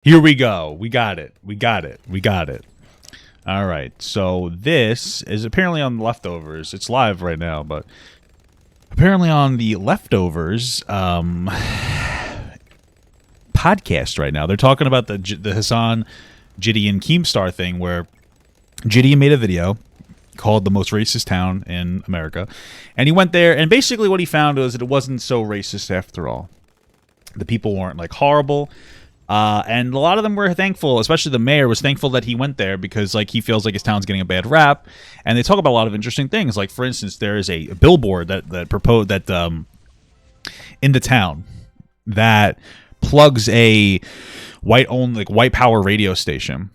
Here we go. We got it. We got it. We got it. All right. So this is apparently on Leftovers. It's live right now, but apparently on the Leftovers podcast right now, they're talking about the Hassan, JiDion, Keemstar thing, where JiDion made a video called "The Most Racist Town in America," and he went there, and basically what he found was that it wasn't so racist after all. The people weren't like horrible. And a lot of them were thankful, especially the mayor was thankful that he went there because like he feels like his town's getting a bad rap. And they talk about a lot of interesting things. Like, for instance, there is a billboard that proposed that in the town that plugs a white power radio station.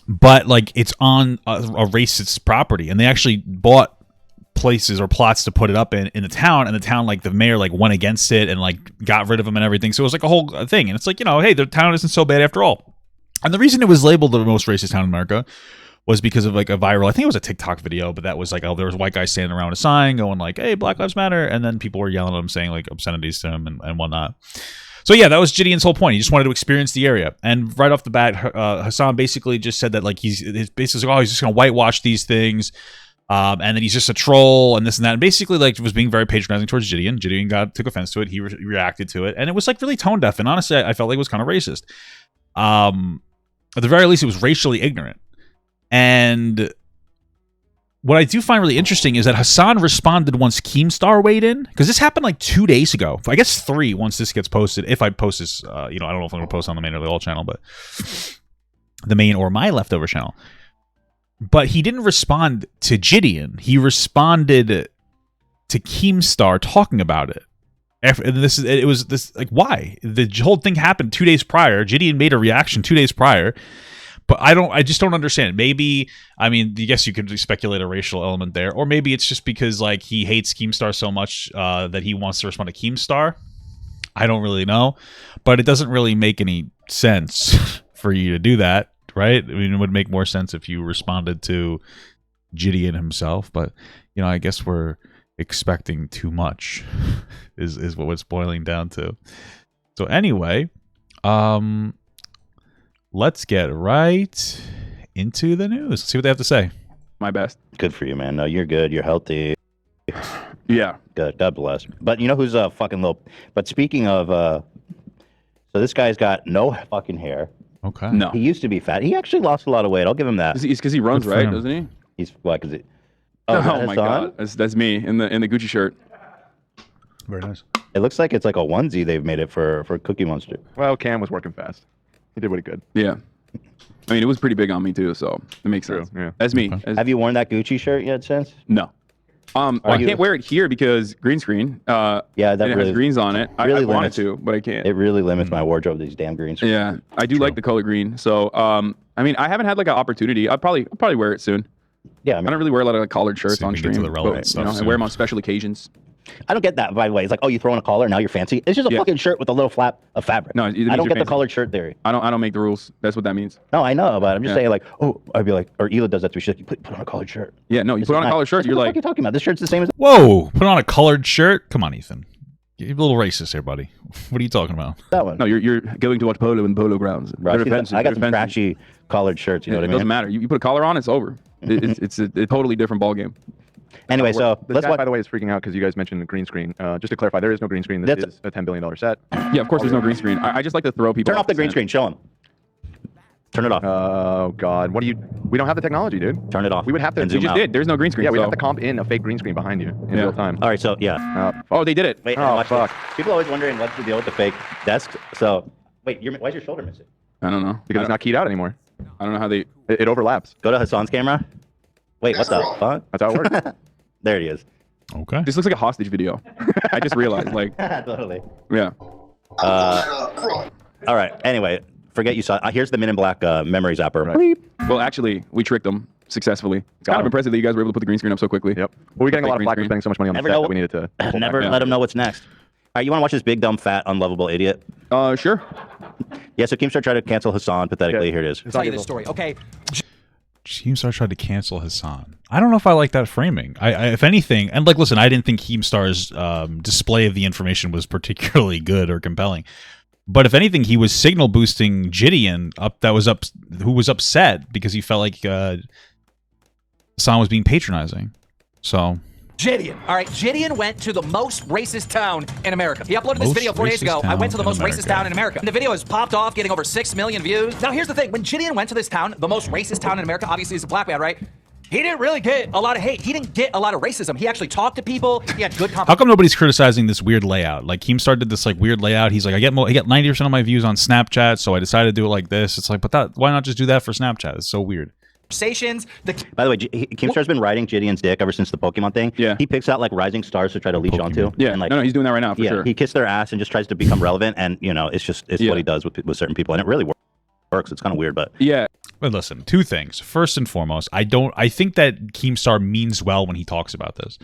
But like it's on a racist property, and they actually bought places or plots to put it up in the town, and the town, like the mayor like went against it and like got rid of them and everything. So it was like a whole thing, and it's like, you know, hey, the town isn't so bad after all. And the reason it was labeled the most racist town in America was because of like a viral, I think it was a TikTok video, but that was like, oh, there was a white guy standing around a sign going like, hey, Black Lives Matter, and then people were yelling at him saying like obscenities to him and whatnot. So yeah, that was JiDion's whole point. He just wanted to experience the area. And right off the bat, Hassan basically just said that like he's basically like, oh, he's just gonna whitewash these things. And then he's just a troll and this and that. And basically, like, was being very patronizing towards JiDion. JiDion took offense to it. He reacted to it. And it was, like, really tone deaf. And honestly, I felt like it was kind of racist. At the very least, it was racially ignorant. And what I do find really interesting is that Hassan responded once Keemstar weighed in. Because this happened, like, 2 days ago. I guess 3 once this gets posted. If I post this, I don't know if I'm going to post on the main or the all channel, but the main or my leftover channel. But he didn't respond to JiDion. He responded to Keemstar talking about it. It was why? The whole thing happened 2 days prior. JiDion made a reaction 2 days prior. But I just don't understand. Maybe, I mean, I guess you could speculate a racial element there. Or maybe it's just because like he hates Keemstar so much that he wants to respond to Keemstar. I don't really know. But it doesn't really make any sense for you to do that. Right? I mean, it would make more sense if you responded to JiDion himself, but you know, I guess we're expecting too much is what it's boiling down to. So anyway, let's get right into the news. Let's see what they have to say. My best. Good for you, man. No, you're good. You're healthy. Yeah. Good. God bless. But you know who's a fucking little... But speaking of... So this guy's got no fucking hair. Okay. No. He used to be fat. He actually lost a lot of weight. I'll give him that. It's because he runs, Good for right? him. Doesn't he? He's like... Is it, Oh my god. That's me in the Gucci shirt. Very nice. It looks like it's like a onesie they've made it for Cookie Monster. Well, Cam was working fast. He did what he could. Yeah. I mean, it was pretty big on me too, so it makes True, sense. yeah. That's me. Okay. Have you worn that Gucci shirt yet since? No. Well, I can't wear it here because green screen. Yeah, that and it really has greens on it. really I wanted limits- to, but I can't. It really limits my wardrobe, these damn green screens. Yeah, I do like the color green. So, I mean, I haven't had like an opportunity. I'll probably wear it soon. Yeah, I don't really wear a lot of like collared shirts So you on can get to stream. the relevant But, stuff I soon. wear them on special occasions. I don't get that, by the way. It's like, oh, you throw in a collar, now you're fancy. It's just a Yeah. fucking shirt with a little flap of fabric. No, it means I don't you're get the fancy. collared shirt theory. I don't make the rules. That's what that means. No, I know, but I'm just Yeah. saying, like, oh, I'd be like, or Ela does that to me. She's like, put on a collared shirt. Yeah, no, you This put is on a not- collared shirt, What you're the fuck like, are you talking about? This shirt's the same as. Whoa! Put on a colored shirt? Come on, Ethan. You're a little racist here, buddy. What are you talking about? That one. no, you're going to watch polo in polo grounds. Bro, Very offensive, I got very some offensive. trashy collared shirts. You know It what I doesn't mean? matter. You put a collar on, it's over. It's a totally different ball game. Anyway, so This let's guy, watch. by the way, is freaking out because you guys mentioned the green screen. Just to clarify, there is no green screen. This That's- is a $10 billion set. Yeah, of course, there's no green screen. I just like to throw people. Turn off the green scent. screen. Show them. Turn it off. Oh, God. What do you... We don't have the technology, dude. Turn it off. We would have to... And We zoom just out. did. There's no green screen. Yeah, we'd so- have to comp in a fake green screen behind you in Yeah. real time. All right, so yeah. Oh, they did it. Wait, Oh, watch fuck. this. People are always wondering what's the deal with the fake desk. So, wait, why's your shoulder missing? I don't know. Because it's not keyed out anymore. I don't know how they. It overlaps. Go to Hassan's camera. Wait, what the fuck? That's how it works. There he is. Okay. This looks like a hostage video. I just realized. Like, Totally. yeah. All right. Anyway, forget you saw. Here's the Men in Black memory zapper. Right. Bleep. Well, actually, we tricked them successfully. It's Got kind of 'em. impressive that you guys were able to put the green screen up so quickly. Yep. Well, we're getting a lot of Green flack for screen. spending so much money on the Never set know- that we needed to pull Never back. let him know what's next. All right, you want to watch this big, dumb, fat, unlovable idiot? Sure. Yeah, so Keemstar tried to cancel Hassan pathetically. Yeah. Here it is. It's Tell not you your this fault. story, okay? Keemstar tried to cancel Hassan. I don't know if I like that framing. I if anything, and like, listen, I didn't think Keemstar's display of the information was particularly good or compelling. But if anything, he was signal boosting Gideon who was upset because he felt like Hassan was being patronizing. So JiDion. All right, JiDion went to the most racist town in America. He uploaded this video 4 days ago. I went to the most racist town in America. And the video has popped off, getting over 6 million views. Now, here's the thing. When JiDion went to this town, the most racist town in America, obviously he's a black man, right? He didn't really get a lot of hate. He didn't get a lot of racism. He actually talked to people. He had good How come nobody's criticizing this weird layout? Like, Keemstar did this, like, weird layout. He's like, I get 90% of my views on Snapchat, so I decided to do it like this. It's like, but why not just do that for Snapchat? It's so weird. Conversations. By the way, Keemstar's been riding Gideon's dick ever since the Pokemon thing. Yeah. He picks out like rising stars to try to leech onto. Yeah. And, like, No, he's doing that right now for sure. He kissed their ass and just tries to become relevant. And you know, it's what he does with certain people, and it really works. It's kind of weird, but yeah. But listen, two things. First and foremost, I think that Keemstar means well when he talks about this.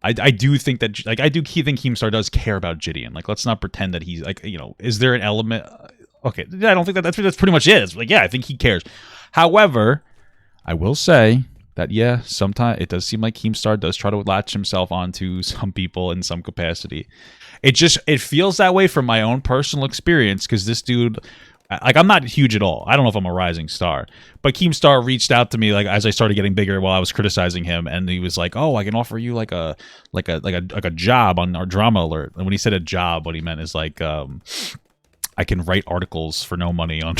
I do think that, like, I do think Keemstar does care about Gideon. Like, let's not pretend that he's like, you know, is there an element? Okay, I don't think that's pretty much it. It's like, yeah, I think he cares. However, I will say that, yeah, sometimes it does seem like Keemstar does try to latch himself onto some people in some capacity. It feels that way from my own personal experience, because this dude, like, I'm not huge at all. I don't know if I'm a rising star, but Keemstar reached out to me, like, as I started getting bigger while I was criticizing him, and he was like, "Oh, I can offer you like a job on our drama alert." And when he said a job, what he meant is like, I can write articles for no money on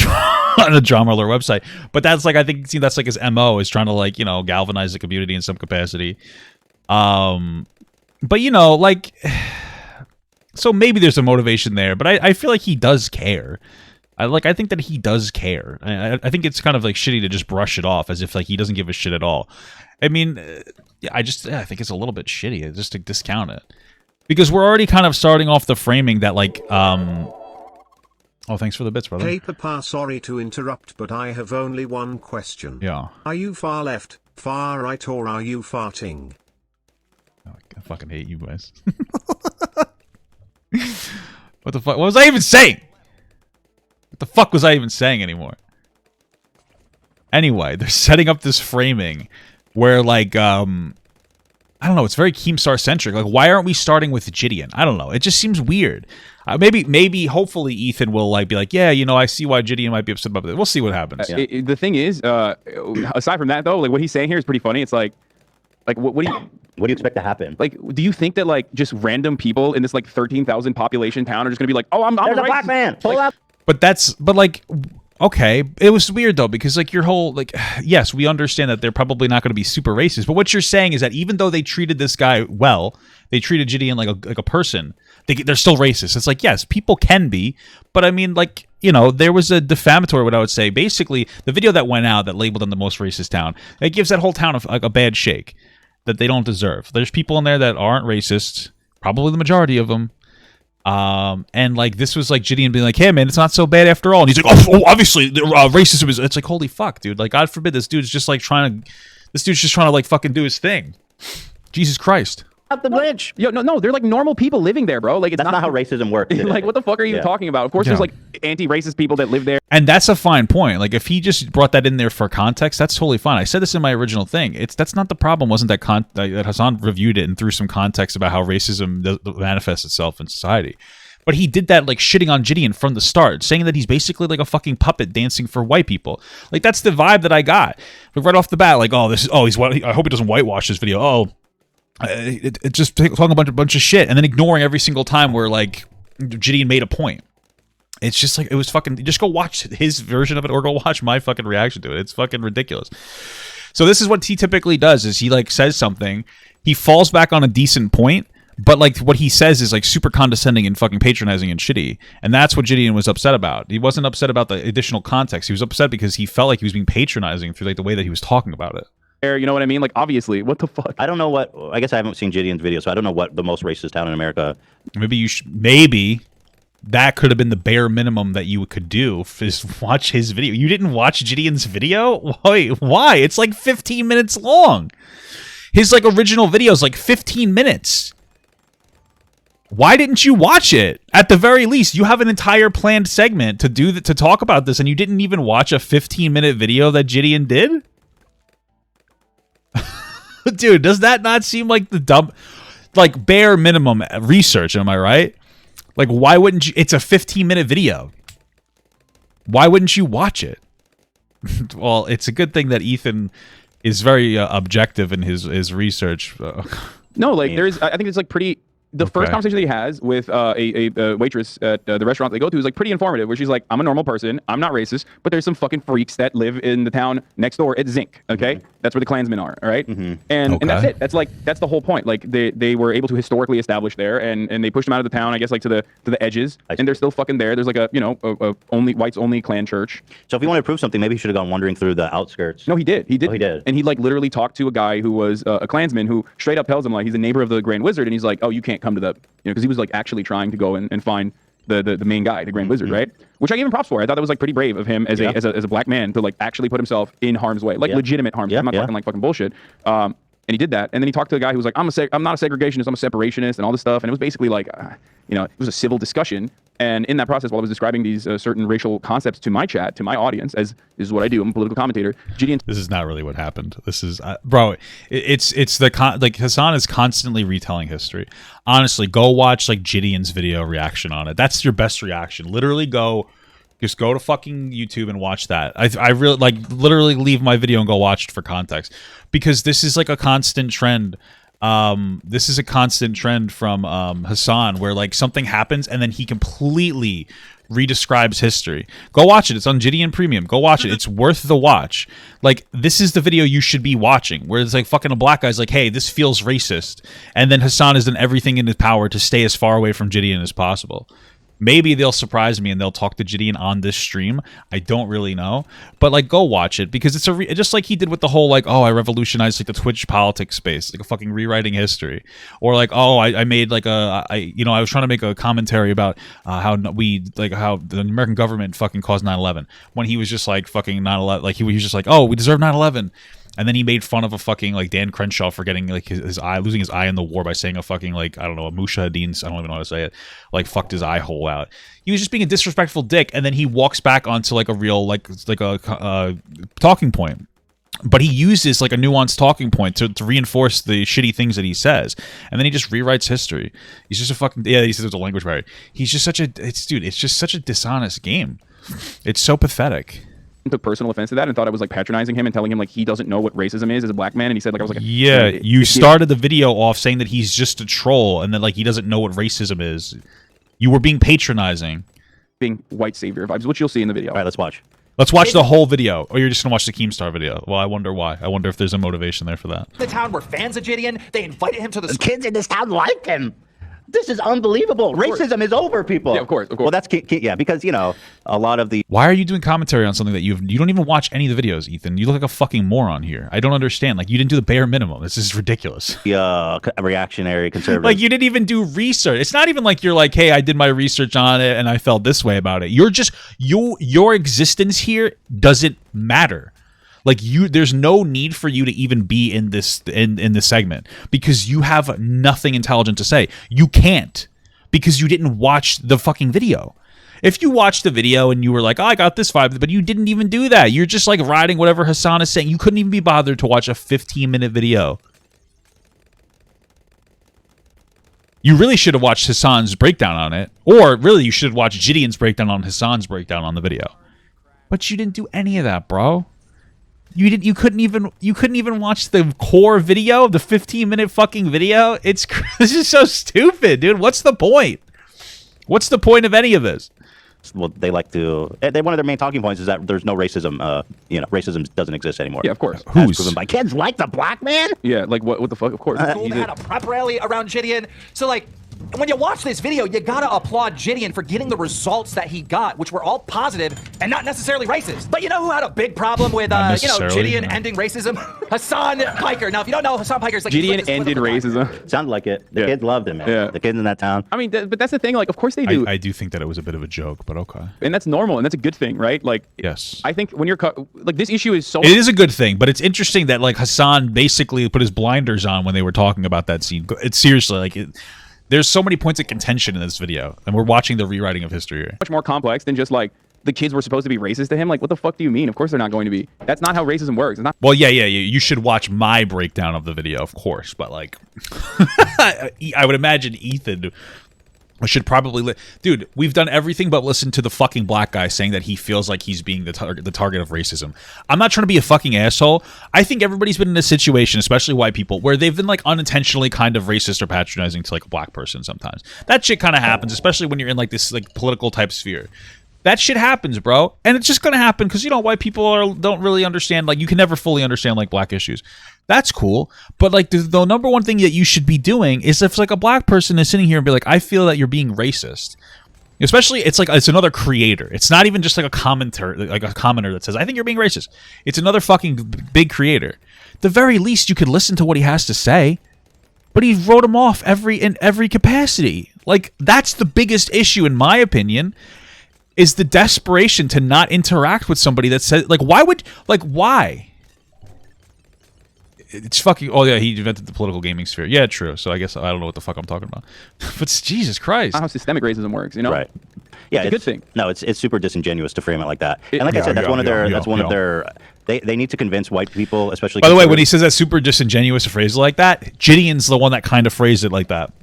on a drama alert website. But that's like, I think that's like his MO, is trying to, like, you know, galvanize the community in some capacity. But, you know, like, so maybe there's a motivation there, but I feel like he does care. I think that he does care. I think it's kind of like shitty to just brush it off as if like he doesn't give a shit at all. I mean, I think it's a little bit shitty just to discount it, because we're already kind of starting off the framing that, like, oh, thanks for the bits, brother. Hey, Papa, sorry to interrupt, but I have only one question. Yeah. Are you far left, far right, or are you farting? Oh, I fucking hate you guys. What the fuck? What was I even saying? What the fuck was I even saying anymore? Anyway, they're setting up this framing where, like, I don't know, it's very Keemstar centric. Like, why aren't we starting with Gideon? I don't know. It just seems weird. Maybe, hopefully, Ethan will, like, be like, yeah, you know, I see why Gideon might be upset about this. We'll see what happens. The thing is, aside from that, though, like, what he's saying here is pretty funny. It's like what do you expect to happen? Like, do you think that, like, just random people in this, like, 13,000 population town are just gonna be like, oh, I'm there's a black man. Pull up. But like, okay, it was weird though, because like your whole, like, yes, we understand that they're probably not going to be super racist, but what you're saying is that even though they treated this guy well, they treated Gideon like a person, they're still racist. It's like, yes, people can be, but I mean, like, you know, there was a defamatory, what I would say, basically the video that went out that labeled them the most racist town, it gives that whole town a bad shake that they don't deserve. There's people in there that aren't racist, probably the majority of them. And like, this was like Gideon being like, hey man, it's not so bad after all. And he's like, oh obviously racism is, it's like, holy fuck, dude. Like, God forbid this dude's just trying to like fucking do his thing. Jesus Christ. Up the bridge. Yo, no, they're like normal people living there, bro. Like, it's That's not how racism works. like, what the fuck are you talking about? Of course, there's like anti-racist people that live there. And that's a fine point. Like, if he just brought that in there for context, that's totally fine. I said this in my original thing. That's not the problem. Wasn't that that Hassan reviewed it and threw some context about how racism manifests itself in society. But he did that, like, shitting on Gideon from the start, saying that he's basically like a fucking puppet dancing for white people. Like, that's the vibe that I got. Like, right off the bat, like, I hope he doesn't whitewash this video. Oh, it just talking a bunch of shit, and then ignoring every single time where, like, Gideon made a point. It's just like, it was fucking, just go watch his version of it or go watch my fucking reaction to it. It's fucking ridiculous. So this is what he typically does, is he, like, says something, he falls back on a decent point, but, like, what he says is, like, super condescending and fucking patronizing and shitty. And that's what Gideon was upset about. He wasn't upset about the additional context. He was upset because he felt like he was being patronizing through, like, the way that he was talking about it. You know what I mean? Like, obviously, what the fuck? I don't know what. I guess I haven't seen Gideon's video, so I don't know what the most racist town in America. Maybe that could have been the bare minimum that you could do, is watch his video. You didn't watch Gideon's video? Why? It's like 15 minutes long. His, like, original video is like 15 minutes. Why didn't you watch it? At the very least, you have an entire planned segment to talk about this, and you didn't even watch a 15-minute video that Gideon did? Dude, does that not seem like the dumb, like, bare minimum research? Am I right? Like, why wouldn't you? It's a 15-minute video. Why wouldn't you watch it? Well, it's a good thing that Ethan is very objective in his research. No, like I think it's like pretty. The first conversation that he has with a waitress at the restaurant they go to is like pretty informative, where she's like, I'm a normal person, I'm not racist, but there's some fucking freaks that live in the town next door at Zinc, okay? That's where the Klansmen are, all right? And that's it. That's the whole point. Like they were able to historically establish there, and they pushed them out of the town, I guess, like to the edges, and they're still fucking there. There's like a only whites only clan church. So if you want to prove something, maybe you should have gone wandering through the outskirts. No, he did. He did. Oh, he did. And he like literally talked to a guy who was a Klansman who straight up tells him like he's a neighbor of the Grand Wizard, and he's like, oh, you can't come to the, because he was like actually trying to go and find the main guy, the Grand Wizard, right? Which I gave him props for. I thought that was like pretty brave of him as a black man to like actually put himself in harm's way, like legitimate harm's way. I'm not talking like fucking bullshit. And he did that, and then he talked to a guy who was like, I'm not a segregationist, I'm a separationist, and all this stuff. And it was basically like, it was a civil discussion. And in that process, while I was describing these certain racial concepts to my chat, to my audience, as this is what I do, I'm a political commentator. Gideon. This is not really what happened. This is, bro. It's like Hassan is constantly retelling history. Honestly, go watch like Gideon's video reaction on it. That's your best reaction. Literally, just go to fucking YouTube and watch that. I really like literally leave my video and go watch it for context, because this is like a constant trend. This is a constant trend from Hassan, where like something happens and then he completely redescribes history. Go watch it. It's on JiDion Premium. Go watch it. It's worth the watch. Like, this is the video you should be watching, where it's like fucking a black guy's like, hey, this feels racist, and then Hassan has done everything in his power to stay as far away from JiDion as possible. Maybe they'll surprise me and they'll talk to JiDion on this stream. I don't really know, but like, go watch it, because it's just like he did with the whole like, oh, I revolutionized like the Twitch politics space, like a fucking rewriting history, or like, oh, I made like I was trying to make a commentary about how the American government fucking caused 9/11, when he was just like fucking 9/11, like he was just like, oh, we deserve 9/11. And then he made fun of a fucking like Dan Crenshaw for getting like his eye, losing his eye in the war by saying a fucking like, I don't know, a Mujahideen, I don't even know how to say it, like fucked his eye hole out. He was just being a disrespectful dick, and then he walks back onto like a real like a talking point. But he uses like a nuanced talking point to reinforce the shitty things that he says, and then he just rewrites history. He's just a fucking he says it's a language barrier. He's just it's just such a dishonest game. It's so pathetic. Took personal offense to that and thought I was like patronizing him and telling him like he doesn't know what racism is as a black man, and he said like I was like you started the video off saying that he's just a troll and then like he doesn't know what racism is. You were being patronizing, being white savior vibes, which you'll see in the video. All right, let's watch. Let's watch the whole video, or you're just gonna watch the Keemstar video. Well, I wonder why. I wonder if there's a motivation there for that. The town were fans of JiDion. They invited him to the kids in this town liked him. This is unbelievable. Racism is over, people. Yeah, of course. Well, that's because a lot of the. Why are you doing commentary on something that you don't even watch any of the videos, Ethan? You look like a fucking moron here. I don't understand. Like, you didn't do the bare minimum. This is ridiculous. Reactionary conservative. Like, you didn't even do research. It's not even like you're like, hey, I did my research on it and I felt this way about it. You're just your existence here doesn't matter. Like, there's no need for you to even be in this segment, because you have nothing intelligent to say. You can't, because you didn't watch the fucking video. If you watched the video and you were like, oh, I got this vibe, but you didn't even do that. You're just like riding whatever Hassan is saying. You couldn't even be bothered to watch a 15-minute video. You really should have watched Hassan's breakdown on it, or really you should have watched JiDion's breakdown on Hassan's breakdown on the video. But you didn't do any of that, bro. You couldn't even watch the core video, the 15-minute fucking video. This is so stupid, dude. What's the point? What's the point of any of this? Well, one of their main talking points is that there's no racism. Racism doesn't exist anymore. Yeah, of course. Who's proven by kids like the black man? Yeah, like what the fuck? Of course. They had a prep rally around JiDion. So like, when you watch this video, you gotta applaud JiDion for getting the results that he got, which were all positive and not necessarily racist. But you know who had a big problem with, JiDion ending racism? Hassan Piker. Now, if you don't know, Hassan Piker is like... JiDion ended racism. Sounded like it. The kids loved him, man. Yeah. The kids in that town. I mean, but that's the thing. Like, of course they do. I do think that it was a bit of a joke, but okay. And that's normal, and that's a good thing, right? Like, yes. I think when you're... like, this issue is so... It is a good thing, but it's interesting that, like, Hassan basically put his blinders on when they were talking about that scene. It's seriously, like... There's so many points of contention in this video, and we're watching the rewriting of history here. Much more complex than just like the kids were supposed to be racist to him. Like, what the fuck do you mean? Of course they're not going to be. That's not how racism works. It's not. Well, yeah. You should watch my breakdown of the video, of course. But like, I would imagine Ethan I should probably dude, we've done everything but listen to the fucking black guy saying that he feels like he's being the target of racism. I'm not trying to be a fucking asshole. I think everybody's been in a situation, especially white people, where they've been like unintentionally kind of racist or patronizing to like a black person sometimes. That shit kind of happens, especially when you're in like this like political type sphere. That shit happens, bro. And it's just going to happen because, you know, white people don't really understand, like, you can never fully understand, like, black issues. That's cool. But, like, the number one thing that you should be doing is if, like, a black person is sitting here and be like, I feel that you're being racist. Especially, it's like, it's another creator. It's not even just, like, a commenter that says, I think you're being racist. It's another fucking big creator. The very least, you could listen to what he has to say. But he wrote him off in every capacity. Like, that's the biggest issue, in my opinion, is the desperation to not interact with somebody that says, like, why? It's fucking, oh yeah, he invented the political gaming sphere. Yeah, true. So I guess I don't know what the fuck I'm talking about. But Jesus Christ. How systemic racism works, you know? Right. Yeah, it's a good thing. No, it's super disingenuous to frame it like that. And like I said, that's one of their, they need to convince white people, especially. By the way, when he says that super disingenuous to phrase it like that, Gideon's the one that kind of phrased it like that.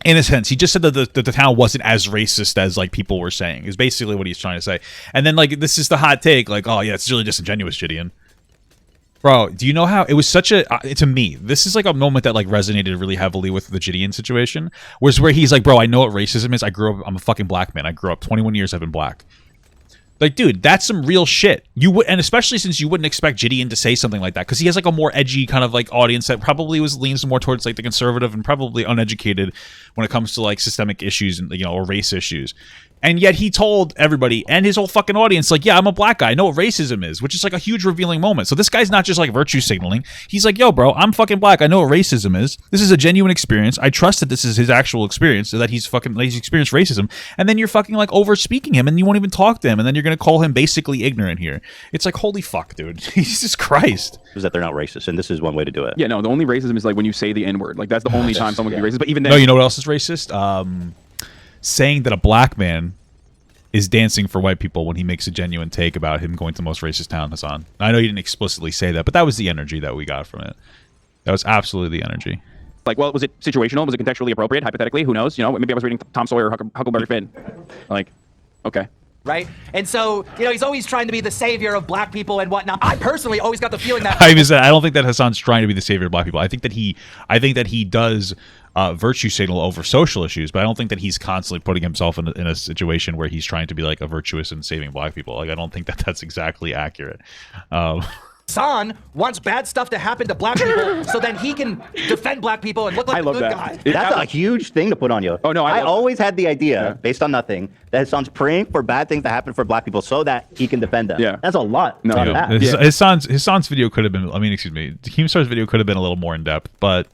In a sense, he just said that the town wasn't as racist as like people were saying. Is basically what he's trying to say. And then like this is the hot take, like, oh yeah, it's really disingenuous, Gideon. Bro, do you know how it was such a to me? This is like a moment that like resonated really heavily with the Gideon situation, was where he's like, bro, I know what racism is. I'm a fucking black man. I grew up 21 years. I've been black. Like, dude, that's some real shit. You would, and especially since you wouldn't expect Gideon to say something like that, because he has like a more edgy kind of like audience that probably leans more towards like the conservative and probably uneducated when it comes to like systemic issues and, you know, or race issues. And yet he told everybody and his whole fucking audience, like, yeah, I'm a black guy. I know what racism is, which is like a huge revealing moment. So this guy's not just like virtue signaling. He's like, yo, bro, I'm fucking black. I know what racism is. This is a genuine experience. I trust that this is his actual experience, so that he's experienced racism. And then you're fucking like over speaking him and you won't even talk to him. And then you're going to call him basically ignorant here. It's like, holy fuck, dude. Jesus Christ. Is that they're not racist. And this is one way to do it. Yeah, no, the only racism is like when you say the N-word. Like that's the only time someone can be racist. But even then. No, you know what else is racist? Saying that a black man is dancing for white people when he makes a genuine take about him going to the most racist town, Hassan. I know you didn't explicitly say that, but that was the energy that we got from it. That was absolutely the energy. Like, well, was it situational? Was it contextually appropriate? Hypothetically, who knows? You know, maybe I was reading Tom Sawyer or Huckleberry Finn. Like, okay. Right? And so, you know, he's always trying to be the savior of black people and whatnot. I personally always got the feeling that I don't think that Hassan's trying to be the savior of black people. I think that he does virtue signal over social issues, but I don't think that he's constantly putting himself in a situation where he's trying to be like a virtuous and saving black people. Like, I don't think that that's exactly accurate. Hassan wants bad stuff to happen to black people so then he can defend black people and look like a good guy. That's a huge thing to put on you. Oh, no, I always had the idea, based on nothing, that Hassan's praying for bad things to happen for black people so that he can defend them. Yeah. That's a lot. No, Hassan's video could have been, Keemstar's video could have been a little more in-depth, but,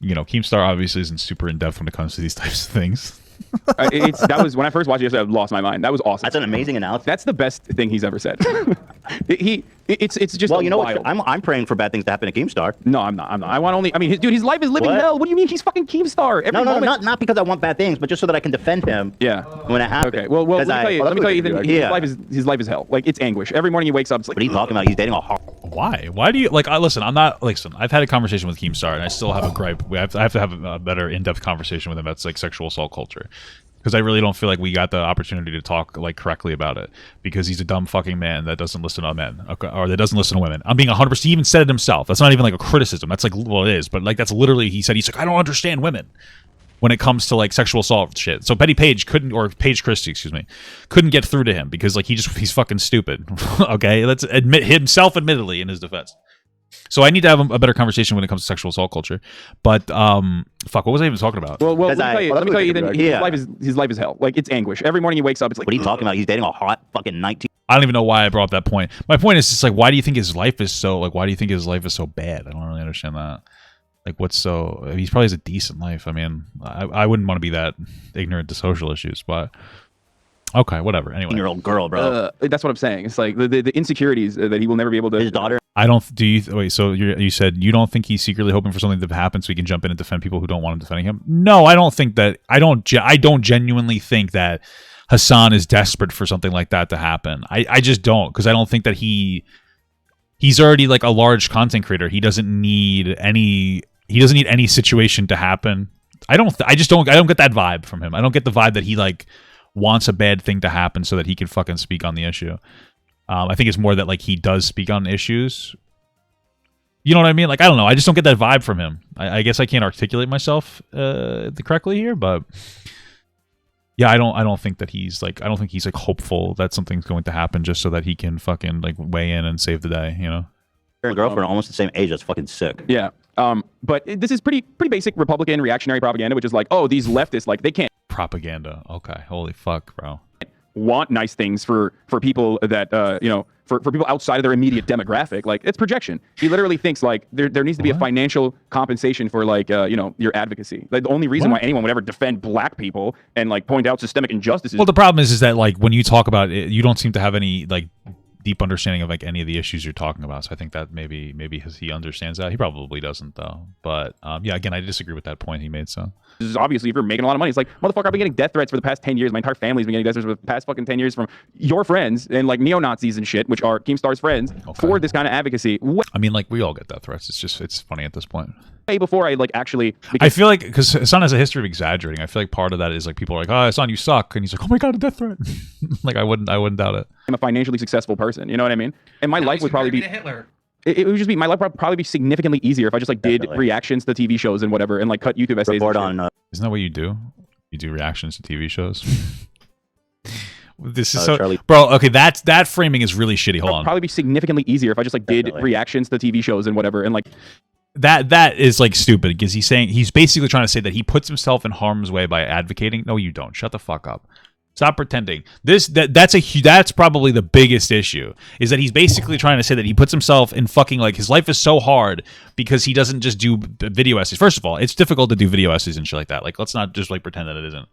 you know, Keemstar obviously isn't super in-depth when it comes to these types of things. That was when I first watched it yesterday, I lost my mind. That was awesome. That's an amazing analysis. That's the best thing he's ever said. It's just well, you know what? I'm praying for bad things to happen to Keemstar. No, I'm not. I want only. I mean, his life is living hell. What do you mean he's fucking Keemstar? No, not because I want bad things, but just so that I can defend him. Yeah. When it happens. Okay. Well, let me tell you, Ethan. His life is hell. Like, it's anguish. Every morning he wakes up. It's like, what are you talking about? He's dating a hard. Why? Why do you like? Listen, I've had a conversation with Keemstar, and I still have a gripe. I have to have a better in-depth conversation with him about like sexual assault culture. Because I really don't feel like we got the opportunity to talk like correctly about it, because he's a dumb fucking man that doesn't listen to men, okay, or that doesn't listen to women. I'm being 100%. He even said it himself. That's not even like a criticism. That's like, well, it is, but like that's literally, he's like, I don't understand women when it comes to like sexual assault shit. So Paige Christie, excuse me, couldn't get through to him because like he's fucking stupid. Okay, let's admit himself admittedly in his defense. So I need to have a better conversation when it comes to sexual assault culture. But fuck, what was I even talking about? Well, let me tell you, Ethan, his life is hell. Like, it's anguish. Every morning he wakes up, it's like, what are you talking about? He's dating a hot fucking 19. I don't even know why I brought up that point. My point is just like, why do you think his life is so bad? I don't really understand that. Like, he probably has a decent life. I mean, I wouldn't want to be that ignorant to social issues, but okay, whatever. Anyway, 18-year-old girl, bro. That's what I'm saying. It's like the insecurities that he will never be able to. His daughter. I don't. Do you wait? So you said you don't think he's secretly hoping for something to happen so he can jump in and defend people who don't want him defending him? No, I don't think that. I don't genuinely think that Hassan is desperate for something like that to happen. I just don't, because I don't think that he's already like a large content creator. He doesn't need any situation to happen I don't get that vibe from him. I don't get the vibe that he like wants a bad thing to happen so that he can fucking speak on the issue. I think it's more that like he does speak on issues. You know what I mean? Like, I don't know. I just don't get that vibe from him. I guess I can't articulate myself correctly here, but yeah, I don't think that he's like, I don't think he's like hopeful that something's going to happen just so that he can fucking like weigh in and save the day, you know? Her girlfriend almost the same age. That's fucking sick. Yeah. But this is pretty basic Republican reactionary propaganda, which is like, oh, these leftists, like, they can't Propaganda. Okay. Holy fuck, bro. want nice things for people that you know, for people outside of their immediate demographic. Like, it's projection. He literally thinks like there needs to be a financial compensation for like you know, your advocacy. Like, the only reason why anyone would ever defend black people and like point out systemic injustices. Well, the problem is that like when you talk about it, you don't seem to have any like deep understanding of like any of the issues you're talking about. So I think that maybe he understands that. He probably doesn't though. But yeah, again, I disagree with that point he made. So this is obviously, if you're making a lot of money, it's like, motherfucker, I've been getting death threats for the past 10 years. My entire family's been getting death threats for the past fucking 10 years from your friends and like neo-Nazis and shit, which are Keemstar's friends, for this kind of advocacy. I mean, like, we all get death threats. It's funny at this point. Way before I like actually, I feel like, because Hassan has a history of exaggerating, I feel like part of that is like people are like, oh, Hassan, you suck, and he's like, oh my god, a death threat. Like, I wouldn't doubt it. I'm a financially successful person, you know what I mean? And my life would probably be Hitler. It would just be, my life would probably be significantly easier if I just like did reactions to TV shows and whatever, and like cut YouTube essays. Report on. Isn't that what you do? You do reactions to TV shows. This is so, Charlie. bro. Okay, that framing is really shitty. Hold on. Probably be significantly easier if I just like did reactions to TV shows and whatever, and like that is like stupid, because he's basically trying to say that he puts himself in harm's way by advocating. No, you don't. Shut the fuck up. Stop pretending. That's probably the biggest issue, is that he's basically trying to say that he puts himself in fucking, like, his life is so hard because he doesn't just do video essays. First of all, it's difficult to do video essays and shit like that. Like, let's not just like pretend that it isn't.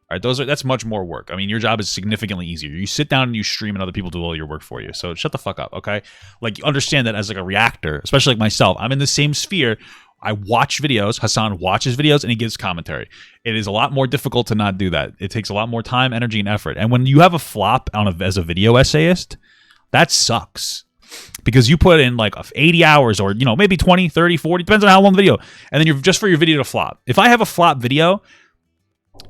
All right, that's much more work. I mean, your job is significantly easier. You sit down and you stream, and other people do all your work for you. So shut the fuck up, okay? Like, you understand that as like a reactor, especially like myself, I'm in the same sphere. I watch videos. Hassan watches videos, and he gives commentary. It is a lot more difficult to not do that. It takes a lot more time, energy, and effort. And when you have a flop as a video essayist, that sucks. Because you put in like 80 hours, or, you know, maybe 20, 30, 40, depends on how long the video. And then you're just for your video to flop. If I have a flop video,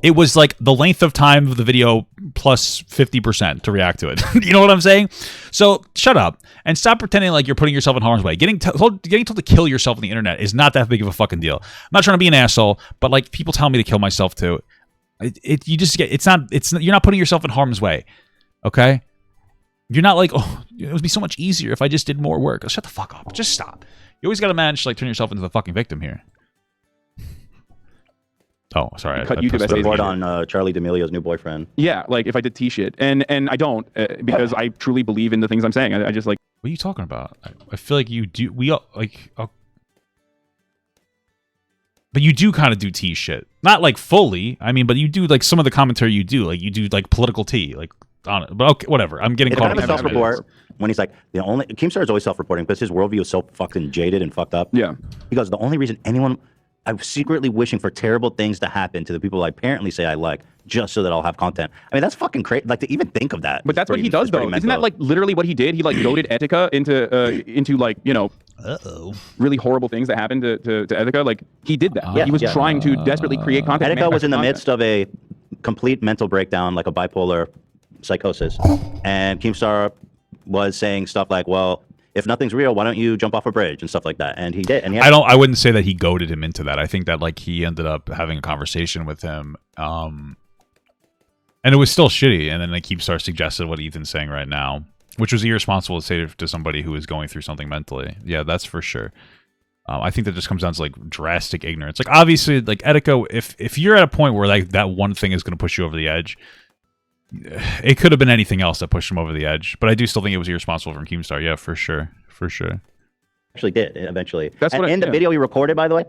it was like the length of time of the video plus 50% to react to it. You know what I'm saying? So shut up and stop pretending like you're putting yourself in harm's way. Getting told to kill yourself on the internet is not that big of a fucking deal. I'm not trying to be an asshole, but like, people tell me to kill myself too. You're not putting yourself in harm's way. Okay? You're not like, oh, it would be so much easier if I just did more work. Shut the fuck up. Just stop. You always got to manage to like turn yourself into the fucking victim here. Oh, sorry. Cut YouTube essays. Report on Charlie D'Amelio's new boyfriend. Yeah, like if I did T-shit. And I don't, because I truly believe in the things I'm saying. I just like... What are you talking about? I feel like you do... We all, like... But you do kind of do tea shit. Not like fully. I mean, but you do like some of the commentary you do. Like, you do like political tea. Like, on it. But okay, whatever. I'm getting caught up. Kind of self-report when he's like, Keemstar is always self-reporting because his worldview is so fucking jaded and fucked up. Yeah. He goes, the only reason anyone... I'm secretly wishing for terrible things to happen to the people I apparently say I like, just so that I'll have content. I mean, that's fucking crazy. Like, to even think of that. But that's what he does, though. Isn't that like literally what he did? He like goaded Etika into like, you know, really horrible things that happened to Etika. Like, he did that. He was trying to desperately create content. Etika was in the midst of a complete mental breakdown, like a bipolar psychosis, and Keemstar was saying stuff like, "Well, if nothing's real, why don't you jump off a bridge?" and stuff like that. And he did. And I wouldn't say that he goaded him into that. I think that like he ended up having a conversation with him, and it was still shitty. And then like Keemstar suggested what Ethan's saying right now, which was irresponsible to say to somebody who is going through something mentally. Yeah, that's for sure. I think that just comes down to like drastic ignorance. Like, obviously, like Etika, if you're at a point where like that one thing is going to push you over the edge, it could have been anything else that pushed him over the edge, but I do still think it was irresponsible from Keemstar. Yeah, for sure. Actually did eventually. That's what in the video he recorded, by the way,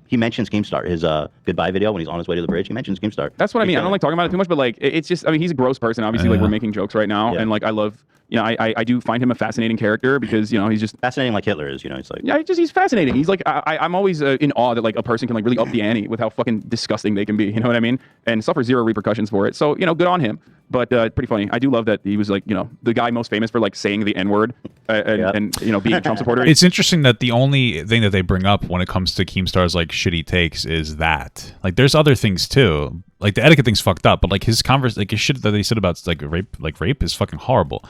he mentions Keemstar. His goodbye video when he's on his way to the bridge, he mentions Keemstar. That's what I mean. I don't like talking about it too much, but like, it's just, I mean, he's a gross person. Obviously, like, we're making jokes right now, and like, I love, you know, I do find him a fascinating character because, you know, he's just fascinating, like Hitler is. You know, he's like, yeah, he's fascinating. He's like, I'm always in awe that like a person can like really up the ante with how fucking disgusting they can be. You know what I mean? And suffer zero repercussions for it. So, you know, good on him. But pretty funny. I do love that he was like, you know, the guy most famous for like saying the N-word and you know, being a Trump supporter. It's interesting that the only thing that they bring up when it comes to Keemstar's like shitty takes is that. Like, there's other things too. Like, the etiquette thing's fucked up, but like his like his shit that they said about like rape is fucking horrible.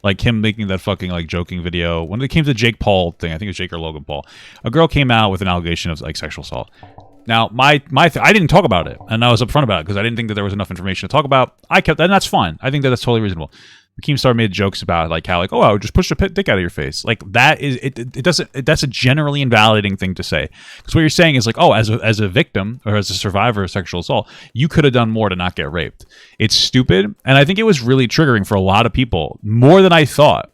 Like him making that fucking like joking video when it came to the Jake Paul thing. I think it was Jake or Logan Paul. A girl came out with an allegation of like sexual assault. Now, I didn't talk about it, and I was upfront about it because I didn't think that there was enough information to talk about. I kept, and that's fine. I think that that's totally reasonable. Keemstar made jokes about like how like, oh, I would just push the dick out of your face. Like that is it doesn't. That's a generally invalidating thing to say, because what you're saying is like, oh, as a victim or as a survivor of sexual assault, you could have done more to not get raped. It's stupid, and I think it was really triggering for a lot of people, more than I thought.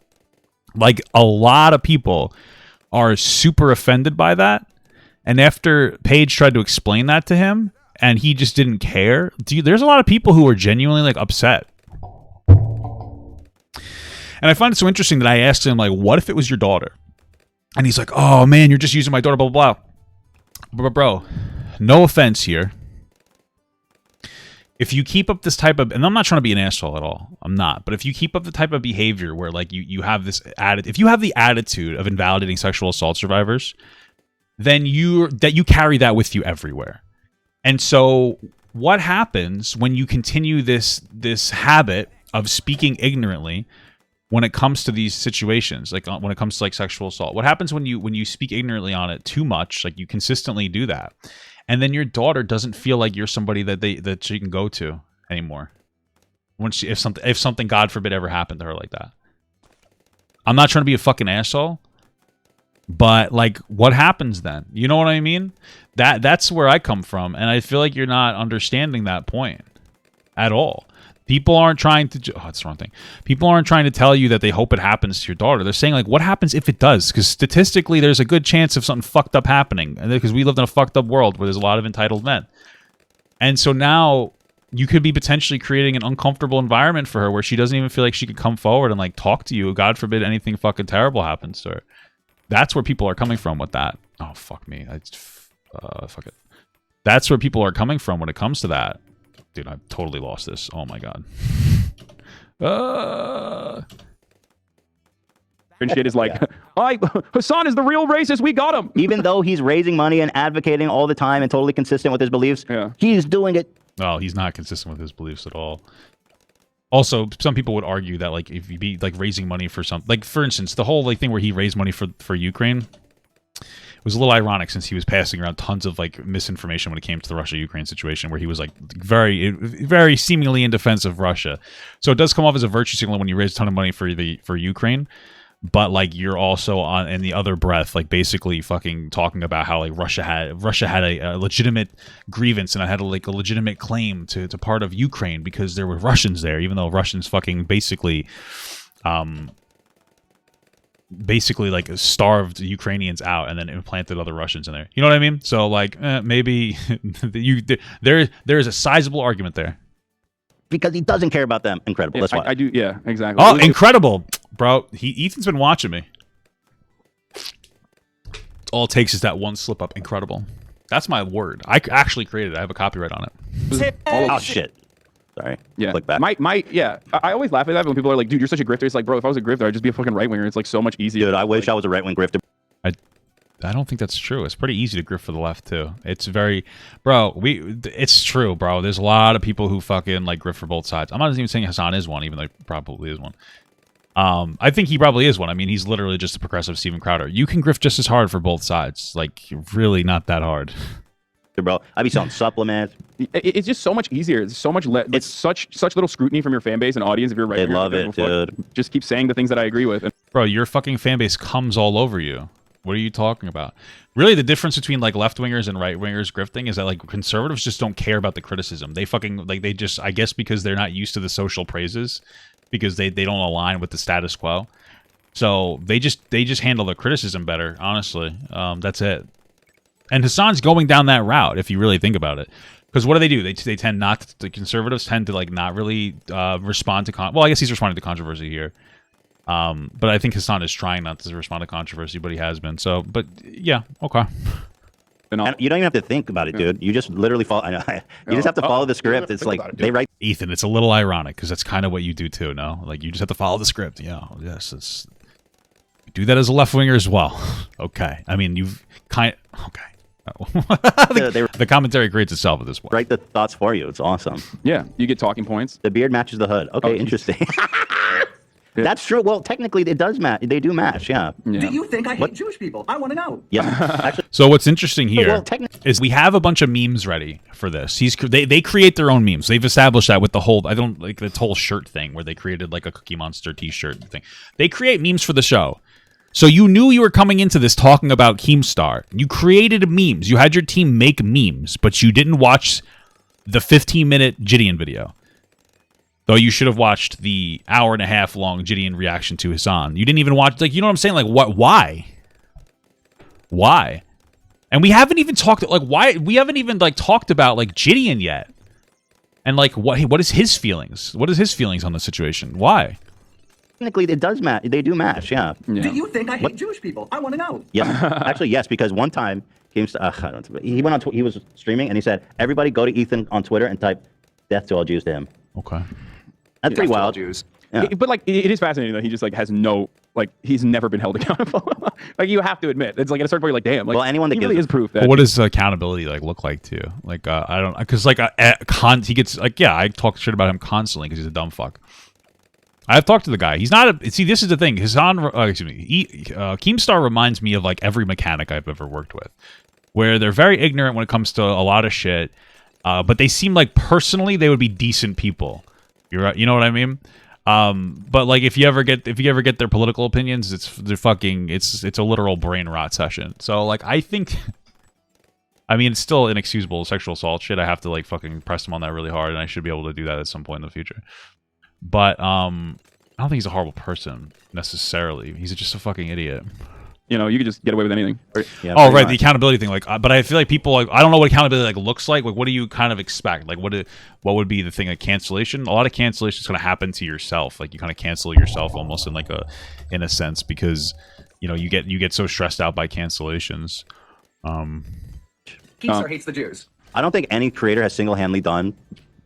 Like a lot of people are super offended by that. And after Paige tried to explain that to him, and he just didn't care, dude, there's a lot of people who are genuinely like upset. And I find it so interesting that I asked him, like, what if it was your daughter? And he's like, oh man, you're just using my daughter, blah, blah, blah. But bro, no offense here. If you keep up this type of, and I'm not trying to be an asshole at all, I'm not, but if you keep up the type of behavior where like you have this if you have the attitude of invalidating sexual assault survivors, then you carry that with you everywhere. And so what happens when you continue this habit of speaking ignorantly when it comes to these situations, like when it comes to like sexual assault? What happens when you speak ignorantly on it too much, like you consistently do that, and then your daughter doesn't feel like you're somebody that she can go to anymore when if something God forbid ever happened to her like that? I'm not trying to be a fucking asshole, but like, what happens then? You know what I mean? That's where I come from, and I feel like you're not understanding that point at all. People aren't trying to. Oh, that's the wrong thing. People aren't trying to tell you that they hope it happens to your daughter. They're saying like, what happens if it does? Because statistically, there's a good chance of something fucked up happening, and because we lived in a fucked up world where there's a lot of entitled men, and so now you could be potentially creating an uncomfortable environment for her where she doesn't even feel like she could come forward and like talk to you. God forbid anything fucking terrible happens to her. That's where people are coming from with that. Oh, fuck me. Fuck it. That's where people are coming from when it comes to that. Dude, I've totally lost this. Oh, my God. And shit is like, Hassan is the real racist. We got him. Even though he's raising money and advocating all the time and totally consistent with his beliefs, he's doing it. Oh, he's not consistent with his beliefs at all. Also, some people would argue that like if you be like raising money for something, like for instance, the whole like thing where he raised money for Ukraine, it was a little ironic since he was passing around tons of like misinformation when it came to the Russia-Ukraine situation, where he was like very seemingly in defense of Russia. So it does come off as a virtue signal when you raise a ton of money for Ukraine, but like you're also on in the other breath like basically fucking talking about how like Russia had a legitimate grievance and I had a legitimate claim to part of Ukraine because there were Russians there, even though Russians fucking basically like starved Ukrainians out and then implanted other Russians in there. You know what I mean? So like maybe there is a sizable argument there. Because he doesn't care about them. Incredible. That's why. I do. Yeah, exactly. Oh, incredible. Bro, Ethan's been watching me. All it takes is that one slip up. Incredible. That's my word. I actually created it. I have a copyright on it. Oh, shit. Sorry. Yeah. Click back. I always laugh at that when people are like, dude, you're such a grifter. It's like, bro, if I was a grifter, I'd just be a fucking right winger. It's like so much easier. Dude, I wish I was a right-wing grifter. I don't think that's true. It's pretty easy to grift for the left too. It's very, bro. It's true, bro. There's a lot of people who fucking like grift for both sides. I'm not even saying Hassan is one, even though he probably is one. I think he probably is one. I mean, he's literally just a progressive Steven Crowder. You can grift just as hard for both sides. Like, really not that hard. Bro, I'd be selling supplements. It's just so much easier. It's so much less. It's such little scrutiny from your fan base and audience. If you're right, they love it, dude. Just keep saying the things that I agree with. Bro, your fucking fan base comes all over you. What are you talking about? Really, the difference between like left-wingers and right-wingers grifting is that like conservatives just don't care about the criticism. They fucking like, they just, I guess because they're not used to the social praises, because they don't align with the status quo. So they just handle the criticism better, honestly. That's it. And Hassan's going down that route if you really think about it. Because what do? They tend not to, the conservatives tend to like not really respond to well, I guess he's responding to controversy here. But I think Hassan is trying not to respond to controversy, but he has been. So, but yeah, okay. then And you don't even have to think about it, dude. You just literally follow. I know. You just have to follow the script. It's like they write. Ethan, it's a little ironic because that's kind of what you do too. No, like you just have to follow the script. Yeah, yes, it's you do that as a left winger as well. Okay, I mean you've okay. The commentary creates itself at this point. Write the thoughts for you. It's awesome. Yeah, you get talking points. The beard matches the hood. Okay, interesting. That's true. Well, technically, it does match. They do match. Yeah. Do you think I hate Jewish people? I want to know. Yeah. Actually, so what's interesting here is we have a bunch of memes ready for this. They create their own memes. They've established that with the whole this whole shirt thing where they created like a Cookie Monster T-shirt thing. They create memes for the show. So you knew you were coming into this talking about Keemstar. You created memes. You had your team make memes, but you didn't watch the 15-minute JiDion video. Though you should have watched the hour-and-a-half-long JiDion reaction to Hassan. You didn't even watch, like, you know what I'm saying? Like, what? Why? Why? And we haven't even talked, like, why? We haven't even, like, talked about, like, JiDion yet. And, like, what is his feelings? What is his feelings on the situation? Why? technically, it does match. They do match. Yeah. Do you think I hate Jewish people? I want to know. Yeah. Actually, yes, because one time he went on. He was streaming and he said, "Everybody, go to Ethan on Twitter and type death to all Jews to him." Okay. That's pretty wild. Jews. Yeah. But like, it is fascinating that he just like has no, like, he's never been held accountable. Like, you have to admit, it's like at a certain point, you're like, damn. Like, well, anyone that really is proof that. But what does accountability like look like to you? Like, I don't, because like he gets like, yeah, I talk shit about him constantly because he's a dumb fuck. I've talked to the guy. He's not a. See, this is the thing. Hassan, Keemstar reminds me of like every mechanic I've ever worked with, where they're very ignorant when it comes to a lot of shit, but they seem like personally they would be decent people. You're right. You know what I mean? But like if you ever get their political opinions, it's a literal brain rot session. So like I think, I mean, it's still inexcusable sexual assault shit. I have to like fucking press him on that really hard, and I should be able to do that at some point in the future. But I don't think he's a horrible person necessarily. He's just a fucking idiot. You know, you could just get away with anything. Yeah, oh, right, the accountability thing. Like, but I feel like people like I don't know what accountability like looks like. Like, what do you kind of expect? Like, what would be the thing? Like cancellation. A lot of cancellation is going to happen to yourself. Like, you kind of cancel yourself almost in a sense because you know you get so stressed out by cancellations. Keemstar hates the Jews. I don't think any creator has single-handedly done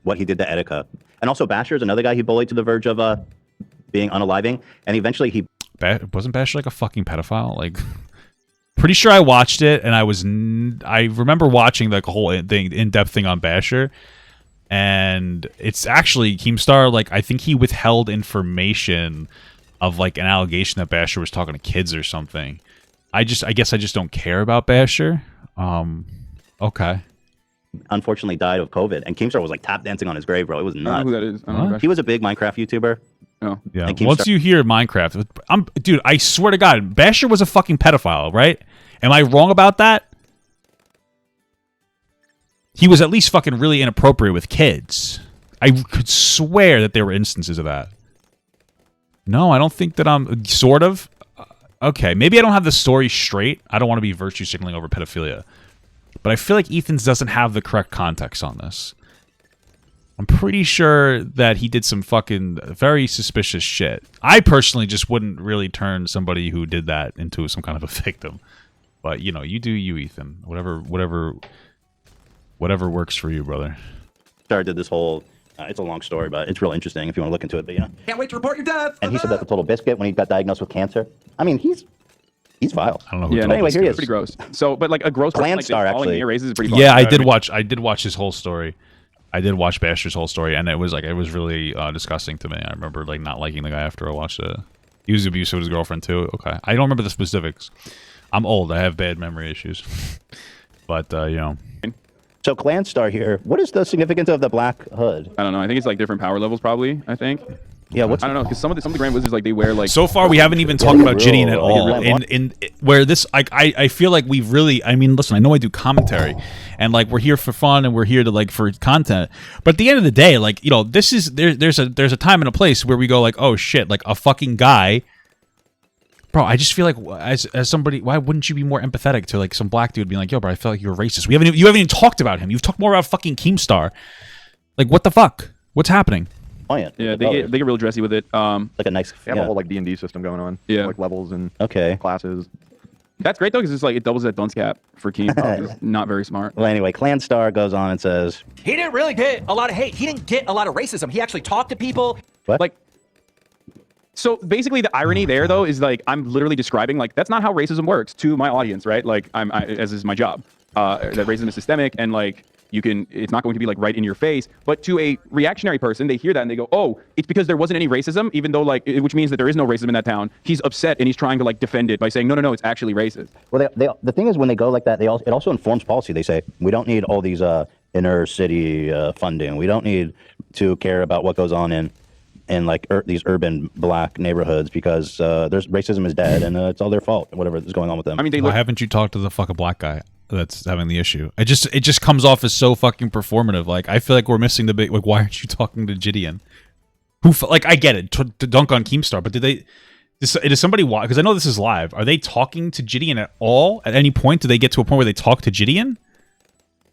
what he did to Etika. And also Basher is another guy he bullied to the verge of being unaliving, and eventually he wasn't Basher like a fucking pedophile? Like, pretty sure I watched it, and I remember watching like a whole in-depth thing on Basher, and it's actually Keemstar. Like, I think he withheld information of like an allegation that Basher was talking to kids or something. I guess I just don't care about Basher. Okay. Unfortunately died of COVID, and Keemstar was like tap dancing on his grave, bro. It was I don't know nuts. who that is. I don't know. He was a big Minecraft YouTuber. Oh. Yeah. Once you hear Minecraft, dude, I swear to God, Basher was a fucking pedophile, right? Am I wrong about that? He was at least fucking really inappropriate with kids. I could swear that there were instances of that. No, I don't think that I'm sort of. Okay, maybe I don't have the story straight. I don't want to be virtue signaling over pedophilia. But I feel like Ethan's doesn't have the correct context on this. I'm pretty sure that he did some fucking very suspicious shit. I personally just wouldn't really turn somebody who did that into some kind of a victim. But, you know, you do you, Ethan. Whatever works for you, brother. Did this whole... it's a long story, but it's real interesting if you want to look into it. But yeah. Can't wait to report your death. And he said that to Total Biscuit when he got diagnosed with cancer. I mean, he's vile. I don't know who Yeah, anyway, here he is. pretty gross. So, but like a gross person like this Keemstar, falling actually. near races is pretty funny. Yeah, I did watch his whole story. I did watch Basher's whole story, and it was really disgusting to me. I remember like not liking the guy after I watched it. He was abusive with his girlfriend too. Okay, I don't remember the specifics. I'm old. I have bad memory issues. But you know. So Clanstar here, what is the significance of the black hood? I don't know. I think it's like different power levels, probably. I think. Yeah, what's I don't know, because some of the Grand Wizards like they wear like. So far, we haven't even talked about JiDion at all. In where this, I feel like we've really. I mean, listen, I know I do commentary, and like we're here for fun and we're here to like for content. But at the end of the day, like you know, this is there's a time and a place where we go like, oh shit, like a fucking guy. Bro, I just feel like as somebody, why wouldn't you be more empathetic to like some black dude being like, yo, bro, I feel like you're racist. You haven't even talked about him. You've talked more about fucking Keemstar. Like, what the fuck? What's happening? Yeah, they get real dressy with it. Like a nice. They have a whole like D&D system going on. Yeah. Like levels and Okay. classes. That's great though, because it's like it doubles that dunce cap for Keem. Not very smart. Well, anyway, Clanstar goes on and says, He didn't really get a lot of hate. He didn't get a lot of racism. He actually talked to people. "What?" Like, so basically the irony there though is like I'm literally describing like that's not how racism works to my audience, right? Like as is my job. That racism is systemic and like it's not going to be like right in your face, but to a reactionary person, they hear that and they go, oh, it's because there wasn't any racism, even though like, which means that there is no racism in that town. He's upset and he's trying to like defend it by saying, no, it's actually racist. well, the thing is when they go like that, it also informs policy. They say, we don't need all these inner city funding. We don't need to care about what goes on in like these urban black neighborhoods because there's racism is dead and it's all their fault, whatever is going on with them. I mean, Why haven't you talked to the fucking black guy that's having the issue? It just comes off as so fucking performative. Like, I feel like we're missing the big, like, why aren't you talking to Gideon? Like, I get it, to dunk on Keemstar, but does somebody watch? Because I know this is live. Are they talking to Gideon at all? At any point, do they get to a point where they talk to Gideon?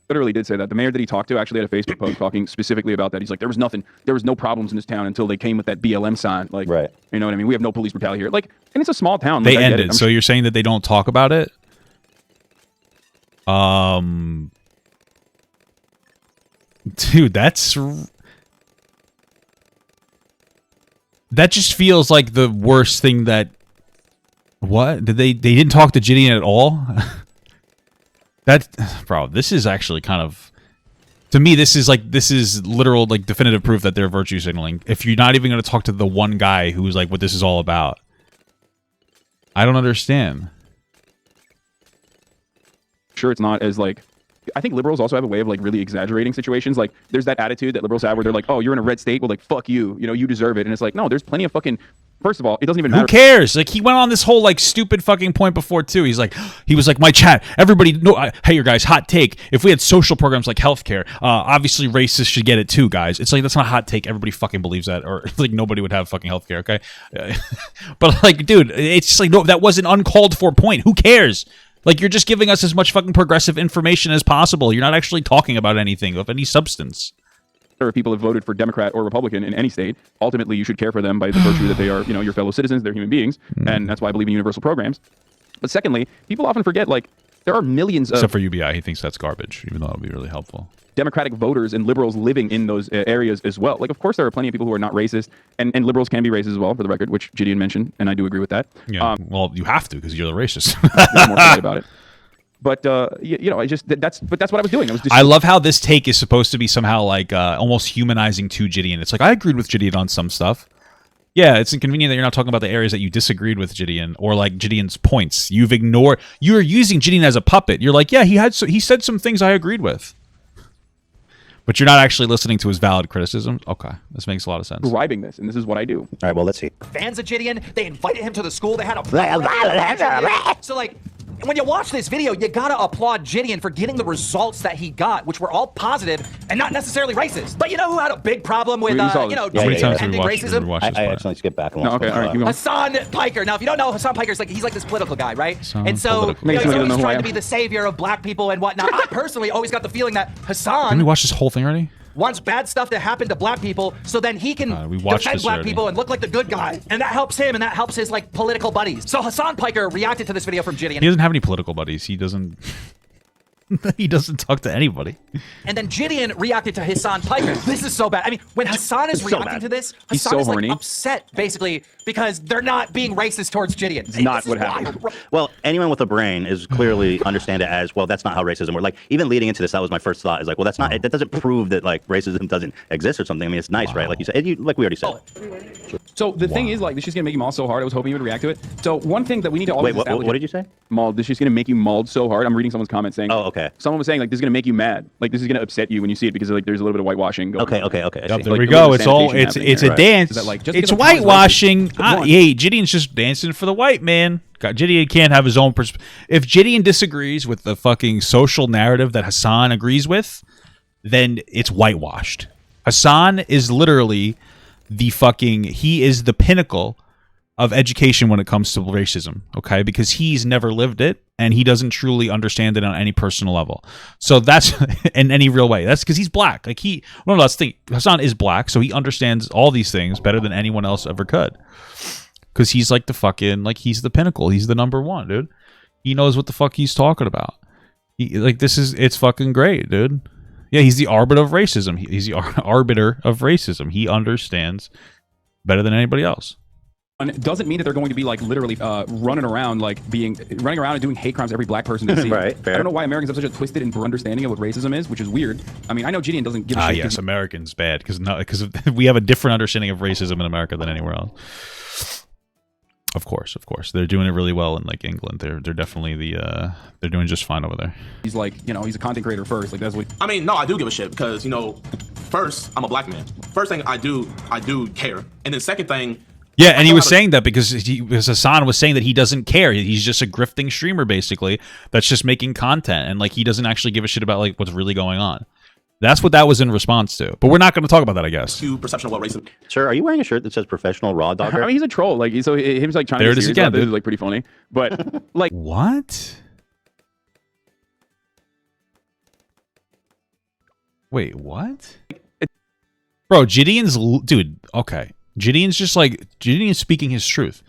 literally did say that. The mayor that he talked to actually had a Facebook post talking specifically about that. He's like, there was no problems in this town until they came with that BLM sign. Like, right. You know what I mean? We have no police brutality here. Like, and it's a small town. They like, ended. So you're saying that they don't talk about it? Dude, that just feels like the worst thing that. What? They didn't talk to Gideon at all? Bro, this is actually kind of, to me, this is literal, like, definitive proof that they're virtue signaling. If you're not even going to talk to the one guy who's like what this is all about. I don't understand. Sure, it's not as like, I think liberals also have a way of like really exaggerating situations. Like, there's that attitude that liberals have where they're like, oh, you're in a red state, well, like, fuck you, you know, you deserve it. And it's like, no, there's plenty of fucking, first of all, it doesn't even matter. Who cares? Like, he went on this whole like stupid fucking point before too. He was like, my chat, everybody, no, hey, you guys, hot take. If we had social programs like healthcare, obviously racists should get it too, guys. It's like, that's not a hot take. Everybody fucking believes that, or like nobody would have fucking healthcare, okay? But like, dude, it's just like, no, that was an uncalled for point. Who cares? Like, you're just giving us as much fucking progressive information as possible. You're not actually talking about anything of any substance. If people have voted for Democrat or Republican in any state, ultimately you should care for them by the virtue that they are, you know, your fellow citizens, they're human beings, and that's why I believe in universal programs. But secondly, people often forget, like, there are millions of... Except for UBI, he thinks that's garbage, even though it would be really helpful. Democratic voters and liberals living in those areas as well. Like, of course, there are plenty of people who are not racist, and liberals can be racist as well, for the record, which Gideon mentioned, and I do agree with that. Yeah, well, you have to, because you're the racist. More about it. But you know, that's what I was doing. I love how this take is supposed to be somehow like almost humanizing to Gideon. It's like, I agreed with Gideon on some stuff. Yeah, it's inconvenient that you're not talking about the areas that you disagreed with Gideon, or like Gideon's points. You're using Gideon as a puppet. You're like, yeah, he said some things I agreed with, but you're not actually listening to his valid criticism. Okay, this makes a lot of sense. Describing this, and this is what I do. All right, well, let's see. Fans of Gideon, they invited him to the school. They had a so like, when you watch this video, you gotta applaud Gideon for getting the results that he got, which were all positive and not necessarily racist. But you know who had a big problem with, ending racism? I actually skipped back. No, okay, all right, Hassan Piker. Now, if you don't know, Hassan Piker's like, he's like this political guy, right? And so, political. he's always trying to be the savior of black people and whatnot. I personally always got the feeling that Hassan... Didn't we watch this whole thing already? Wants bad stuff to happen to black people, so then he can defend black people and look like the good guy, and that helps him, and that helps his like political buddies. So Hassan Piker reacted to this video from Gideon. He doesn't have any political buddies. He doesn't. He doesn't talk to anybody. And then Gideon reacted to Hassan Piker. This is so bad. I mean, when Hassan is reacting to this, Hassan is like upset, basically, because they're not being racist towards Gideon. It's not what happened. Well, anyone with a brain is clearly understand it as, well, that's not how racism works. Like, even leading into this, that was my first thought, is like, well, that's not, that doesn't prove that, like, racism doesn't exist or something. I mean, it's nice, right? Like you said, like we already said. So the thing is, like, this is going to make you mauled so hard, I was hoping you would react to it. So one thing that we need to always Wait, what did you say? Mauled. This is going to make you mauled so hard. I'm reading someone's comment saying, oh, okay. Someone was saying, like, this is going to make you mad. Like, this is going to upset you when you see it because, like, there's a little bit of whitewashing going on. Okay. Yep, there we go. It's all, it's a dance. That, like, it's whitewashing. Hey, Gideon's just dancing for the white man. Gideon can't have his own perspective. If Gideon disagrees with the fucking social narrative that Hassan agrees with, then it's whitewashed. Hassan is literally he is the pinnacle of education when it comes to racism, okay? Because he's never lived it, and he doesn't truly understand it on any personal level. So that's, in any real way. That's because he's black. Like, let's think. Hassan is black, so he understands all these things better than anyone else ever could. Because he's like the fucking, like, he's the pinnacle. He's the number one, dude. He knows what the fuck he's talking about. It's fucking great, dude. Yeah, he's the arbiter of racism. He's the arbiter of racism. He understands better than anybody else. And it doesn't mean that they're going to be like literally running around and doing hate crimes to every black person they see. Right, fair. I don't know why Americans have such a twisted and understanding of what racism is, which is weird. I mean, I know Gideon doesn't give a shit. Yes, Americans bad because we have a different understanding of racism in America than anywhere else. Of course, they're doing it really well in like England. They're definitely they're doing just fine over there. He's like, he's a content creator first. Like that's what. I mean, no, I do give a shit because first I'm a black man. First thing I do care, and then second thing. Yeah, and he was saying that because Hassan was saying that he doesn't care. He's just a grifting streamer, basically, that's just making content, and like he doesn't actually give a shit about like what's really going on. That's what that was in response to. But we're not going to talk about that, I guess. Perception of what racism. Sir, are you wearing a shirt that says "Professional Raw Dogger"? I mean, he's a troll. Like, so him's like trying there to. It is again. This is like pretty funny, but like what? Wait, what? Bro, Gideon's dude. Okay. Gideon's speaking his truth.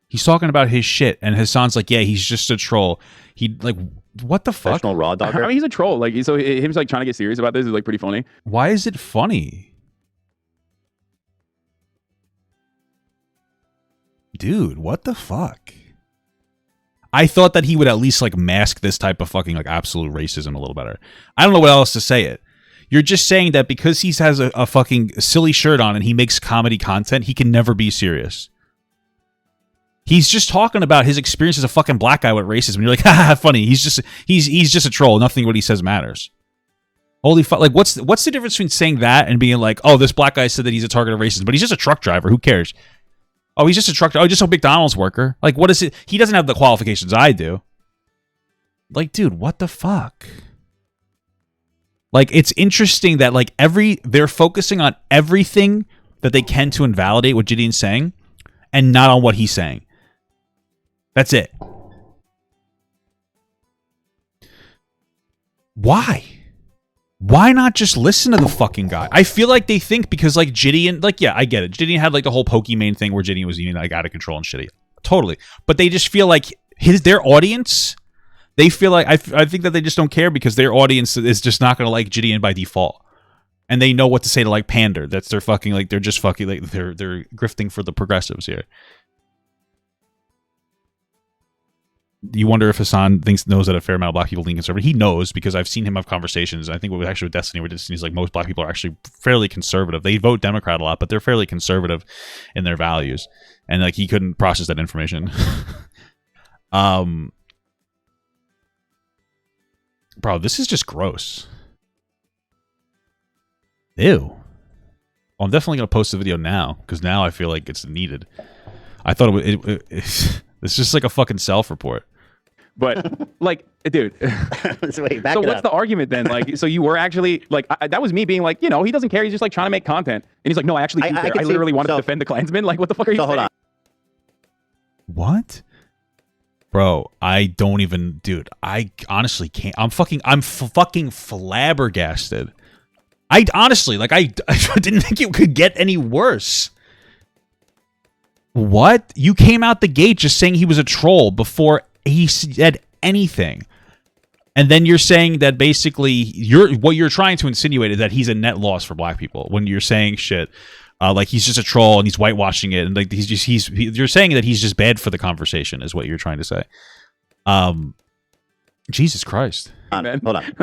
He's talking about his shit, and Hassan's like, yeah, he's just a troll. He like, what the fuck? Professional Raw Dogger. I mean, he's a troll. Like, so him's like trying to get serious about this is like pretty funny. Why is it funny? Dude, what the fuck? I thought that he would at least like mask this type of fucking like absolute racism a little better. I don't know what else to say it. You're just saying that because he has a fucking silly shirt on and he makes comedy content, he can never be serious. He's just talking about his experience as a fucking black guy with racism. And you're like, haha, funny. He's just a troll. Nothing what he says matters. Holy fuck! Like, what's the difference between saying that and being like, oh, this black guy said that he's a target of racism, but he's just a truck driver. Who cares? Oh, he's just a truck. Oh, just a McDonald's worker. Like, what is it? He doesn't have the qualifications I do. Like, dude, what the fuck? Like, it's interesting that like they're focusing on everything that they can to invalidate what Gideon's saying, and not on what he's saying. That's it. Why? Why not just listen to the fucking guy? I feel like they think because like Gideon, like, yeah, I get it. Gideon had like the whole Pokemon thing where Gideon was like out of control and shitty. Totally. But they just feel like their audience, they feel like, I think that they just don't care because their audience is just not going to like Gideon by default. And they know what to say to like pander. That's their fucking, like, they're just fucking, like, they're grifting for the progressives here. You wonder if Hassan knows that a fair amount of black people lean conservative. He knows because I've seen him have conversations. I think with Destiny, where Destiny's like most black people are actually fairly conservative. They vote Democrat a lot, but they're fairly conservative in their values. And like he couldn't process that information. Bro, this is just gross. Ew. Well, I'm definitely gonna post the video now because now I feel like it's needed. I thought it's just like a fucking self-report. But like, dude. So what's the argument then? Like, so you were actually like, that was me being like, he doesn't care. He's just like trying to make content. And he's like, no, I actually do care. I literally wanted to defend the Klansmen. Like, what the fuck are you saying? Hold on. What? Bro, I don't even, dude. I honestly can't. I'm fucking flabbergasted. I honestly, like, I didn't think it could get any worse. What? You came out the gate just saying he was a troll before he said anything. And then you're saying that basically what you're trying to insinuate is that he's a net loss for black people when you're saying shit like he's just a troll and he's whitewashing it and like you're saying that he's just bad for the conversation is what you're trying to say. Jesus Christ. Hold on.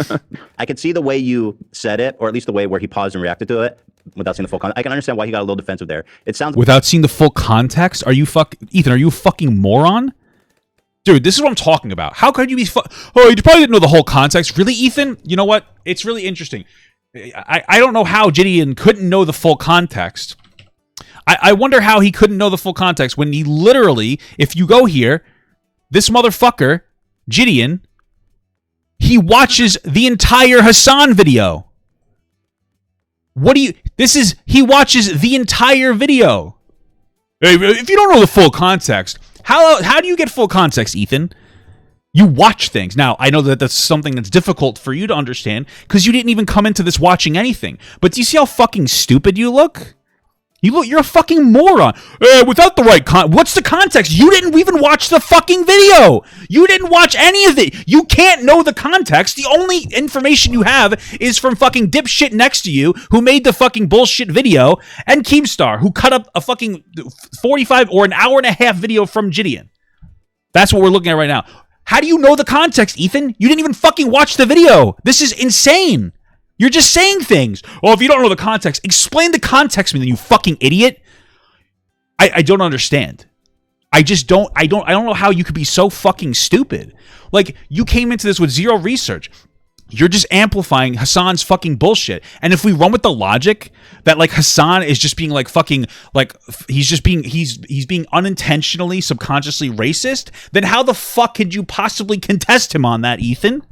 I can see the way you said it, or at least the way where he paused and reacted to it without seeing the full context. I can understand why he got a little defensive there. It sounds without seeing the full context. Ethan? Are you a fucking moron? Dude, this is what I'm talking about. How could you be oh, you probably didn't know the whole context. Really, Ethan? You know what? It's really interesting. I don't know how Gideon couldn't know the full context. I wonder how he couldn't know the full context when he literally, if you go here, this motherfucker, Gideon, he watches the entire Hassan video. He watches the entire video. If you don't know the full context, how do you get full context, Ethan? You watch things. Now, I know that that's something that's difficult for you to understand because you didn't even come into this watching anything. But do you see how fucking stupid you look? You're a fucking moron. Without the right what's the context? You didn't even watch the fucking video. You didn't watch any of it. You can't know the context. The only information you have is from fucking dipshit next to you who made the fucking bullshit video, and Keemstar, who cut up a fucking 45 or an hour and a half video from JiDion. That's what we're looking at right now. How do you know the context, Ethan? You didn't even fucking watch the video. This is insane. You're just saying things. Well, if you don't know the context, explain the context to me, then, you fucking idiot. I don't understand. I don't know how you could be so fucking stupid. Like, you came into this with zero research. You're just amplifying Hassan's fucking bullshit. And if we run with the logic that, like, Hassan is just being like fucking, like, he's being unintentionally, subconsciously racist, then how the fuck could you possibly contest him on that, Ethan?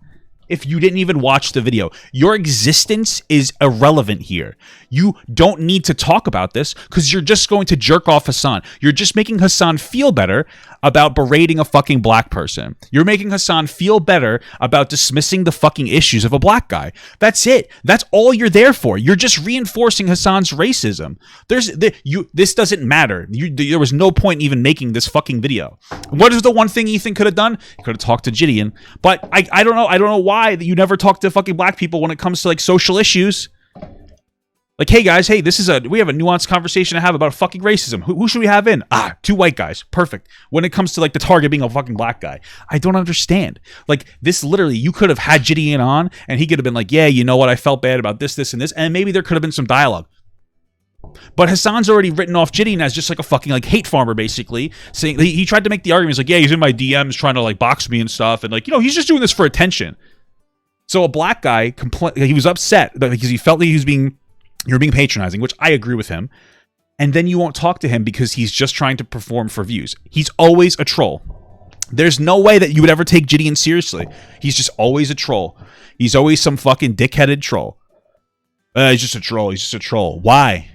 If you didn't even watch the video, your existence is irrelevant here. You don't need to talk about this because you're just going to jerk off Hassan. You're just making Hassan feel better about berating a fucking black person. You're making Hassan feel better about dismissing the fucking issues of a black guy. That's it. That's all you're there for. You're just reinforcing Hassan's racism. This doesn't matter. There was no point in even making this fucking video. What is the one thing Ethan could have done? He could have talked to JiDion. But I don't know. I don't know why that you never talk to fucking black people when it comes to, like, social issues. Like, hey guys, hey, we have a nuanced conversation to have about fucking racism. Who should we have in? 2 white guys. Perfect. When it comes to, like, the target being a fucking black guy, I don't understand. Like, this literally, you could have had JiDion on, and he could have been like, yeah, you know what, I felt bad about this, this, and this, and maybe there could have been some dialogue. But Hassan's already written off JiDion as just like a fucking, like, hate farmer, basically. Saying he tried to make the argument, he's like, yeah, he's in my DMs trying to, like, box me and stuff, and, like, you know, he's just doing this for attention. So a black guy he was upset because he felt like you were being patronizing, which I agree with him. And then you won't talk to him because he's just trying to perform for views. He's always a troll. There's no way that you would ever take JiDion seriously. He's just always a troll. He's always some fucking dickheaded troll. He's just a troll. He's just a troll. Why?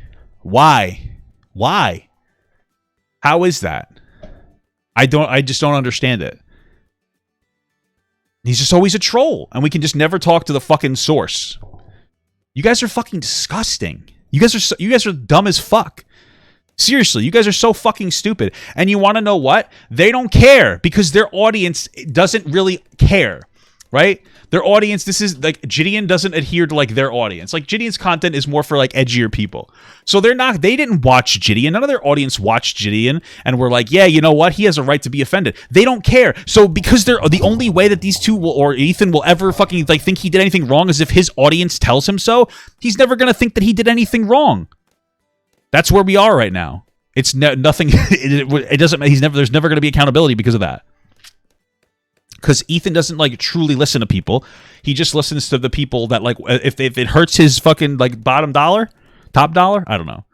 How is that? I just don't understand it. He's just always a troll, and we can just never talk to the fucking source. You guys are fucking disgusting. You guys are dumb as fuck. Seriously, you guys are so fucking stupid. And you want to know what? They don't care because their audience doesn't really care, right? Their audience, this is like, JiDion doesn't adhere to, like, their audience. Like, JiDion's content is more for, like, edgier people. So they didn't watch JiDion. None of their audience watched JiDion and were like, yeah, you know what? He has a right to be offended. They don't care. So because they're the only way that these two or Ethan will ever fucking, like, think he did anything wrong is if his audience tells him so, he's never going to think that he did anything wrong. That's where we are right now. It's nothing. It doesn't, there's never going to be accountability because of that. Because Ethan doesn't, like, truly listen to people. He just listens to the people that, like, if it hurts his fucking, like, top dollar, I don't know,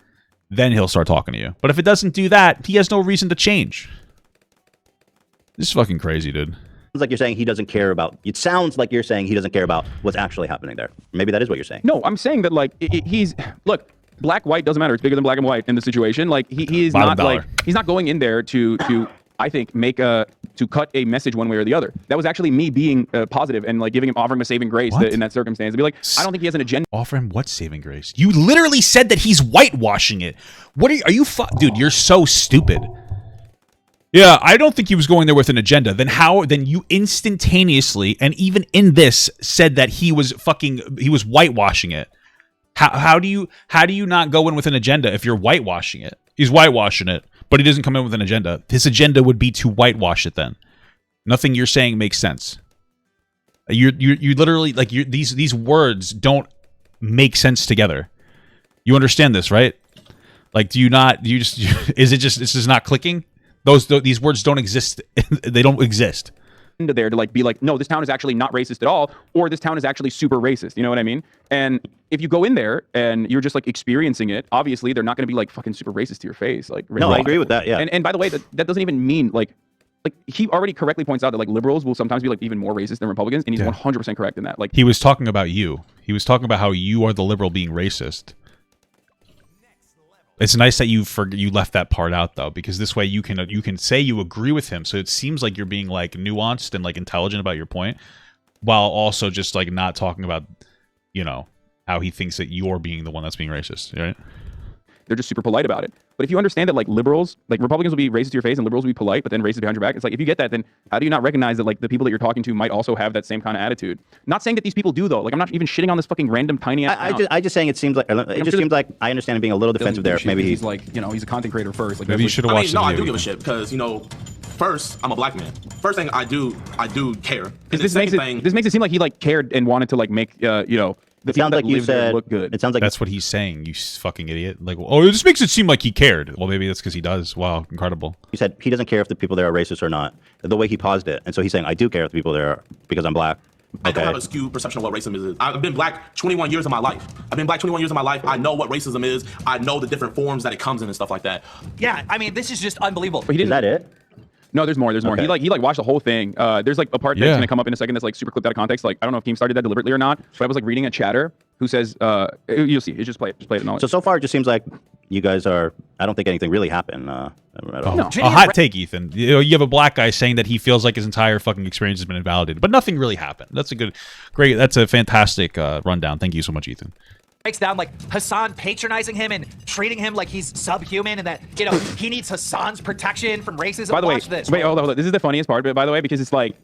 then he'll start talking to you. But if it doesn't do that, he has no reason to change. This is fucking crazy, dude. Sounds like you're saying he doesn't care about. It sounds like you're saying he doesn't care about what's actually happening there. Maybe that is what you're saying. No, I'm saying that, like, look. Black, white doesn't matter. It's bigger than black and white in the situation. Like, he is not, like, he's not going in there to I think, to cut a message one way or the other. That was actually me being positive and, like, offering him a saving grace in that circumstance. To be like, I don't think he has an agenda. Offer him what saving grace? You literally said that he's whitewashing it. What are you dude, you're so stupid. Yeah, I don't think he was going there with an agenda. Then you instantaneously, and even in this, said that he was whitewashing it. How do you not go in with an agenda if you're whitewashing it? He's whitewashing it, but he doesn't come in with an agenda. His agenda would be to whitewash it then. Nothing you're saying makes sense. You literally, like, these words don't make sense together. You understand this, right? Like, is it just not clicking? These words don't exist. They don't exist. There to, like, be like, no, this town is actually not racist at all, or this town is actually super racist. You know what I mean? And if you go in there and you're just, like, experiencing it, obviously they're not going to be, like, fucking super racist to your face. Like, no, I agree with that. Yeah. And by the way, that doesn't even mean, like he already correctly points out that, like, liberals will sometimes be, like, even more racist than Republicans, and he's 100% correct in that. Like, he was talking about you. He was talking about how you are the liberal being racist. It's nice that you left that part out, though, because this way you can say you agree with him, so it seems like you're being, like, nuanced and, like, intelligent about your point, while also just, like, not talking about, you know, how he thinks that you're being the one that's being racist, right? they're just super polite about it. But if you understand that like liberals, like Republicans will be racist to your face and liberals will be polite, but then racist behind your back, it's like if you get that, then how do you not recognize that like the people that you're talking to might also have that same kind of attitude? Not saying that these people do though. Like I'm not even shitting on this fucking random tiny ass. I just saying it seems like it just seems like I understand him being a little defensive there. Maybe he's like, you know, he's a content creator first. Like maybe you should have watched. No, I do give a shit because, you know, first I'm a black man. First thing I do care. This makes it seem like he like cared and wanted to like make you know. It sounds like you said. Look good. It sounds like that's what he's saying. You fucking idiot! Like, oh, this makes it seem like he cared. Well, maybe that's because he does. Wow, incredible. He said he doesn't care if the people there are racist or not. The way he paused it, and so he's saying, "I do care if the people there are because I'm black." I don't have a skewed perception of what racism is. I've been black 21 years of my life. I know what racism is. I know the different forms that it comes in and stuff like that. Yeah, I mean, this is just unbelievable. Is that it? No, there's more. There's more. Okay. He watched the whole thing. There's like a part that's gonna come up in a second that's like super clipped out of context. Like I don't know if Keemstar did that deliberately or not. But I was like reading a chatter who says, you'll see. Just play it. Just play it. So far, it just seems like you guys are. I don't think anything really happened. At all. No. A hot take, Ethan. You know, you have a black guy saying that he feels like his entire fucking experience has been invalidated, but nothing really happened. That's a fantastic rundown. Thank you so much, Ethan. Breaks down like Hassan patronizing him and treating him like he's subhuman and that, you know, he needs Hassan's protection from racism. By the way, Watch this. wait, hold on. This is the funniest part of it, by the way, because it's like,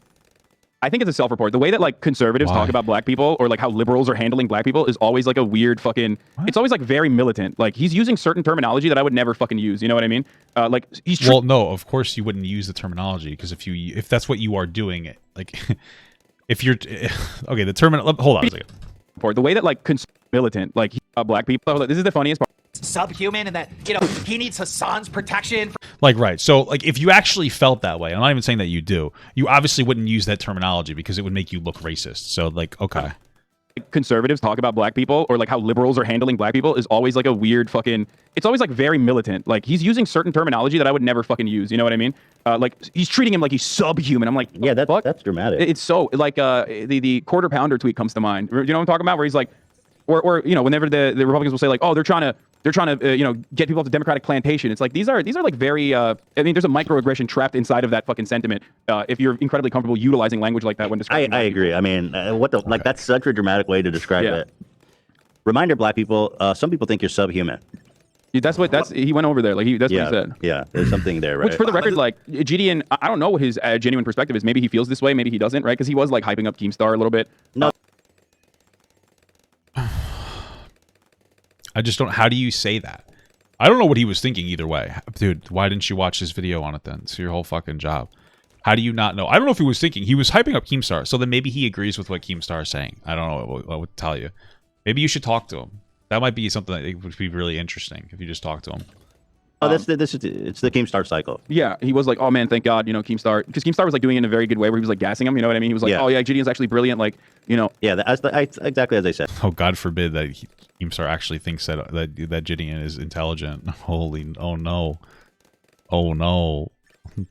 I think it's a self-report. The way that like conservatives talk about black people or like how liberals are handling black people is always like a weird fucking, it's always like very militant. Like he's using certain terminology that I would never fucking use. You know what I mean? Like he's well, no, of course you wouldn't use the terminology because if that's what you are doing, like if you're, okay, the term, hold on a second. The way that like militant, like black people, this is the funniest part. Subhuman and that, you know, he needs Hassan's protection. Like, right. So like if you actually felt that way, I'm not even saying that you do, you obviously wouldn't use that terminology because it would make you look racist. So like, okay. Conservatives talk about black people or like how liberals are handling black people is always like a weird fucking, it's always like very militant. Like he's using certain terminology that I would never fucking use. You know what I mean? Like he's treating him like he's subhuman. I'm like, yeah, that's dramatic. It's so like the quarter pounder tweet comes to mind. You know what I'm talking about? Where he's like, or you know, whenever the Republicans will say like, oh, they're trying to you know, get people off the Democratic plantation. It's like these are like very I mean, there's a microaggression trapped inside of that fucking sentiment. If you're incredibly comfortable utilizing language like that when describing, I agree. I mean, like that's such a dramatic way to describe it. Reminder, black people. Some people think you're subhuman. He went over there. Like that's what he said. Yeah, there's something there, right? Which for the record, like Gideon, I don't know what his genuine perspective is. Maybe he feels this way. Maybe he doesn't. Right? Because he was like hyping up Keemstar a little bit. No. I just don't. How do you say that? I don't know what he was thinking either way. Dude, why didn't you watch this video on it then? It's your whole fucking job. How do you not know? I don't know if he was thinking. He was hyping up Keemstar, so then maybe he agrees with what Keemstar is saying. I don't know what would tell you. Maybe you should talk to him. That might be something that would be really interesting if you just talk to him. Oh, it's the Keemstar cycle. Yeah, he was like, oh man, thank God, you know, Keemstar, because Keemstar was like doing it in a very good way where he was like gassing him, you know what I mean? He was like, oh yeah, Gideon's actually brilliant, like, you know. Yeah, exactly as I said. Oh, God forbid that Keemstar actually thinks that Gideon is intelligent. Holy, oh no. Oh no.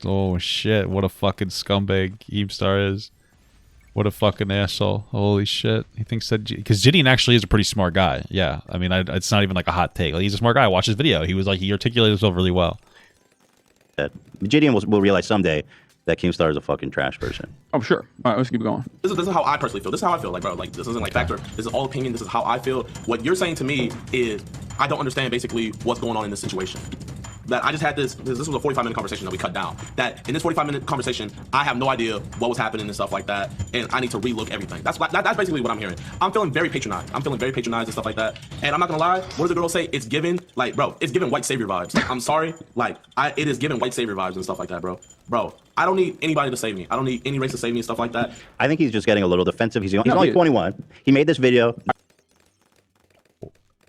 Oh shit, what a fucking scumbag Keemstar is. What a fucking asshole. Holy shit. He thinks that... Because Gideon actually is a pretty smart guy. Yeah. I mean, it's not even like a hot take. Like, he's a smart guy. I watched his video. He was like... He articulated himself really well. Gideon will realize someday that Keemstar is a fucking trash person. Oh, sure. All right, let's keep going. This is how I personally feel. This is how I feel. Like, bro, like, this isn't like factor. This is all opinion. This is how I feel. What you're saying to me is I don't understand basically what's going on in this situation. That I just had this was a 45-minute conversation that we cut down. That in this 45-minute conversation, I have no idea what was happening and stuff like that, and I need to relook everything. That's basically what I'm hearing. I'm feeling very patronized. And stuff like that. And I'm not gonna lie, what does the girl say? It's given, like, bro, it's giving white savior vibes. Like, I'm sorry, like, it is giving white savior vibes and stuff like that, bro. Bro, I don't need anybody to save me. I don't need any race to save me and stuff like that. I think he's just getting a little defensive. He's only 21. He made this video.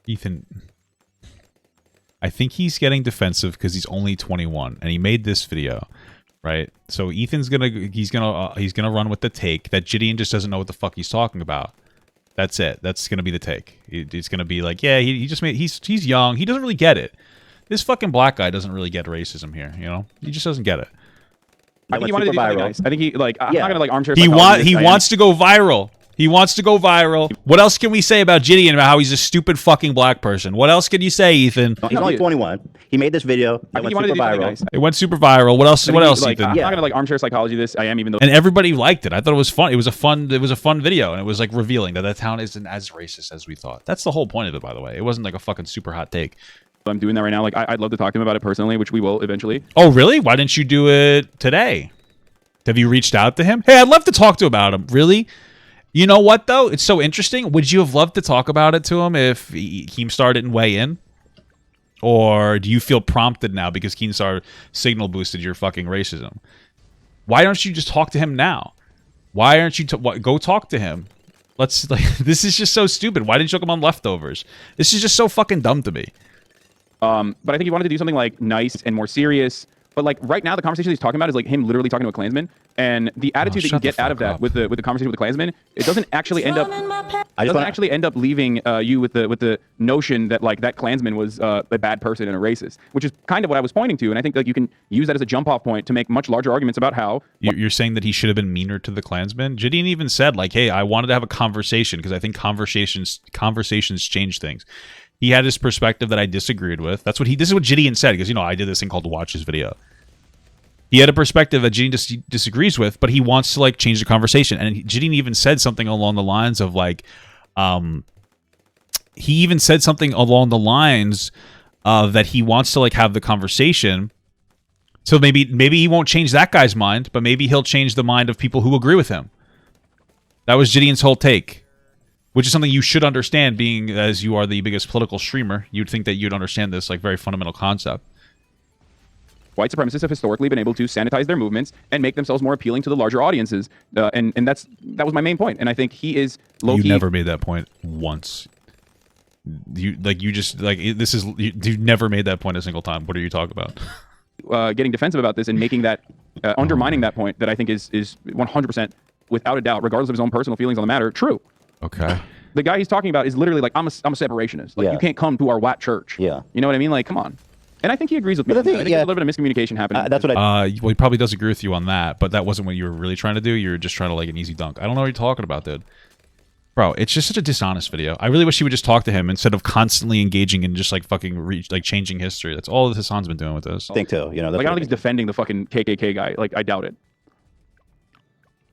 Ethan, I think he's getting defensive because he's only 21 and he made this video, right? So Ethan's gonna run with the take that Gideon just doesn't know what the fuck he's talking about. That's it. That's gonna be the take. It's gonna be like, yeah, he's young. He doesn't really get it. This fucking black guy doesn't really get racism here. You know, he just doesn't get it. I think he wanted to do something nice. I think he like. I'm not gonna like armchair. He wants to go viral. He wants to go viral. What else can we say about Gideon about how he's a stupid fucking black person? What else can you say, Ethan? He's only 21. He made this video. It went super viral. Nice. It went super viral. What else? What else, Ethan? I'm not gonna like armchair psychology this. I am, even though. And everybody liked it. I thought it was fun. It was a fun video, and it was like revealing that town isn't as racist as we thought. That's the whole point of it, by the way. It wasn't like a fucking super hot take. I'm doing that right now. Like, I'd love to talk to him about it personally, which we will eventually. Oh, really? Why didn't you do it today? Have you reached out to him? Hey, I'd love to talk to him about him. Really? You know what, though? It's so interesting. Would you have loved to talk about it to him if Keemstar didn't weigh in? Or do you feel prompted now because Keemstar signal boosted your fucking racism? Why don't you just talk to him now? Why aren't you... go talk to him. Let's... like. This is just so stupid. Why didn't you hook him on leftovers? This is just so fucking dumb to me. But I think he wanted to do something like nice and more serious. But like right now, the conversation he's talking about is like him literally talking to a Klansman, and the attitude that you get out of that with the conversation with the Klansman, it doesn't actually end up. Actually end up leaving you with the notion that like that Klansman was a bad person and a racist, which is kind of what I was pointing to. And I think like you can use that as a jump off point to make much larger arguments about how you're saying that he should have been meaner to the Klansman. Gideon even said like, "Hey, I wanted to have a conversation because I think conversations change things." He had his perspective that I disagreed with. This is what Gideon said, because, you know, I did this thing called Watch His Video. He had a perspective that Gideon disagrees with, but he wants to, like, change the conversation. And Gideon even said something along the lines of, like, that he wants to, like, have the conversation. So maybe he won't change that guy's mind, but maybe he'll change the mind of people who agree with him. That was Gideon's whole take. Which is something you should understand, being as you are the biggest political streamer. You'd think that you'd understand this like very fundamental concept. White supremacists have historically been able to sanitize their movements and make themselves more appealing to the larger audiences, and that was my main point. And I think he is low-key. You never made that point once. You never made that point a single time. What are you talking about? Getting defensive about this and making that undermining that point that I think is 100% without a doubt, regardless of his own personal feelings on the matter, true. Okay. The guy he's talking about is literally like, I'm a separationist. Like, you can't come to our white church. Yeah. You know what I mean? Like, come on. And I think he agrees with me. I think there's a little bit of miscommunication happening. That's what well, he probably does agree with you on that, but that wasn't what you were really trying to do. You were just trying to like an easy dunk. I don't know what you're talking about, dude. Bro, it's just such a dishonest video. I really wish you would just talk to him instead of constantly engaging in just like fucking changing history. That's all Hassan's been doing with this. I think too. You know, like, I don't think he's defending the fucking KKK guy. Like, I doubt it.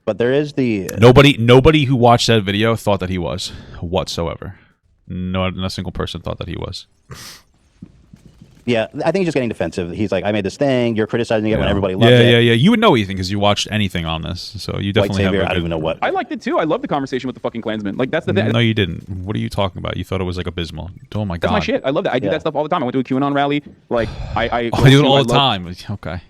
But there is the nobody who watched that video thought that he was whatsoever. Not a single person thought that he was. Yeah, I think he's just getting defensive. He's like, I made this thing. You're criticizing it when everybody loves it. Yeah. You would know anything because you watched anything on this. So you definitely White savior, have. I don't even know what. I liked it too. I love the conversation with the fucking Klansman. Like, that's the thing. No, you didn't. What are you talking about? You thought it was like abysmal. Oh my god. That's my shit. I love that. I do that stuff all the time. I went to a QAnon rally. Like, I do it all the time. Okay,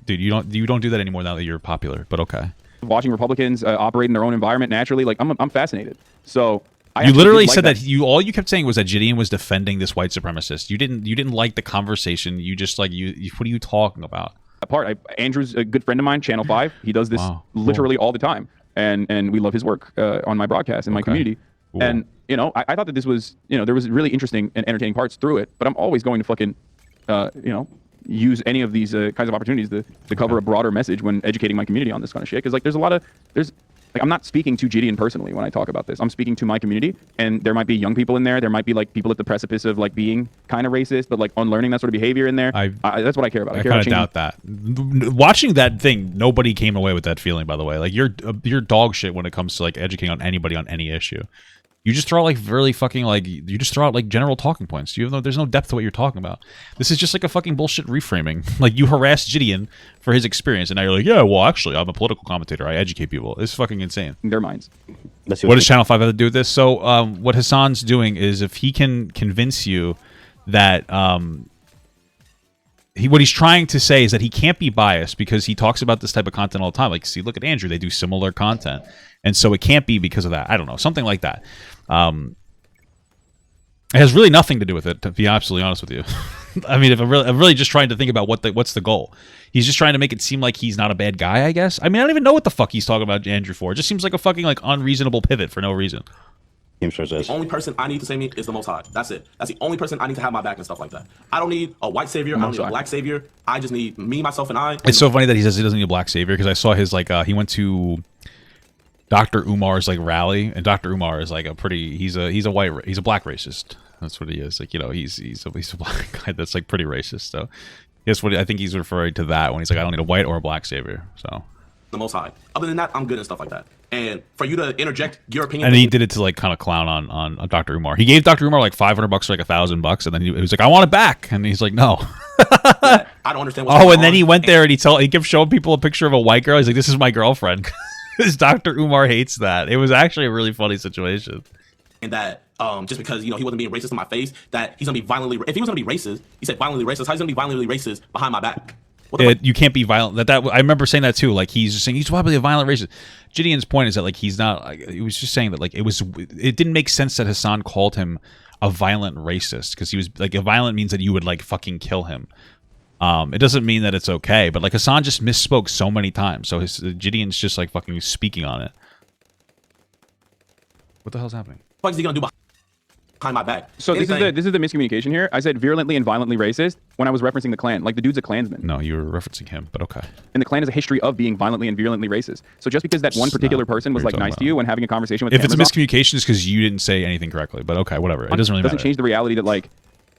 dude, you don't do that anymore now that you're popular. But okay. Watching Republicans operate in their own environment naturally, like I'm fascinated. So you literally said that all you kept saying was that Gideon was defending this white supremacist. You didn't like the conversation. You just like what are you talking about? Andrew's a good friend of mine, Channel 5. He does this literally all the time, and we love his work on my broadcast in my community. Cool. And you know, I thought that this was, you know, there was really interesting and entertaining parts through it. But I'm always going to fucking you know, use any of these kinds of opportunities to cover a broader message when educating my community on this kind of shit. Because like I'm not speaking to Gideon personally when I talk about this. I'm speaking to my community, and there might be young people in there. There might be like people at the precipice of like being kind of racist, but like unlearning that sort of behavior in there. That's what I care about. I kind of doubt that. Watching that thing, nobody came away with that feeling. By the way, like you're dog shit when it comes to like educating on anybody on any issue. You just throw out like really fucking like you just throw out like general talking points. There's no depth to what you're talking about. This is just like a fucking bullshit reframing. Like you harassed Gideon for his experience, and now you're like, yeah, well, actually, I'm a political commentator. I educate people. It's fucking insane. In their minds. What does Channel 5 have to do with this? So what Hassan's doing is if he can convince you that what he's trying to say is that he can't be biased because he talks about this type of content all the time. Like, see, look at Andrew. They do similar content. And so it can't be because of that. I don't know. Something like that. It has really nothing to do with it, to be absolutely honest with you. I mean, if I'm really just trying to think about what's the goal. He's just trying to make it seem like he's not a bad guy, I guess. I mean, I don't even know what the fuck he's talking about Andrew for. It just seems like a fucking like unreasonable pivot for no reason. The only person I need to save me is the Most High. That's it. That's the only person I need to have my back and stuff like that. I don't need a white savior. I don't need a black savior. I just need me, myself, and I. It's so funny that he says he doesn't need a black savior because I saw his like he went to Dr. Umar's like rally, and Dr. Umar is like he's a black racist. That's what he is. Like, you know, he's a black guy that's like pretty racist. So that's what I think he's referring to that when he's like, I don't need a white or a black savior. So the Most High. Other than that, I'm good and stuff like that. And for you to interject your opinion, and he did it to like kind of clown on Dr. Umar. He gave Dr. Umar like $500 or like $1,000, and then he was like, "I want it back," and he's like, "No." I don't understand. What's Oh, going and then on. he went there and he kept showing people a picture of a white girl. He's like, "This is my girlfriend," because Dr. Umar hates that. It was actually a really funny situation. And that just because he wasn't being racist in my face, that he's gonna be violently. If he was gonna be racist, he said violently racist. How he's gonna be violently racist behind my back? You can't be violent. I remember saying that too. Like he's just saying he's probably a violent racist. Gideon's point is that like he's not. He was just saying that like it didn't make sense that Hassan called him a violent racist because he was like a violent means that you would like fucking kill him. It doesn't mean that it's okay, but like Hassan just misspoke so many times. So Gideon's just like fucking speaking on it. What the hell's happening? What is he gonna do behind my back? So this is the miscommunication here. I said virulently and violently racist when I was referencing the Klan. Like the dude's a Klansman. No, you were referencing him, but okay. And the Klan has a history of being violently and virulently racist. So just because that one particular person was like nice to you when having a conversation with if it's a cameras off, miscommunication, it's because you didn't say anything correctly. But okay, whatever. It doesn't really matter. doesn't change the reality that like,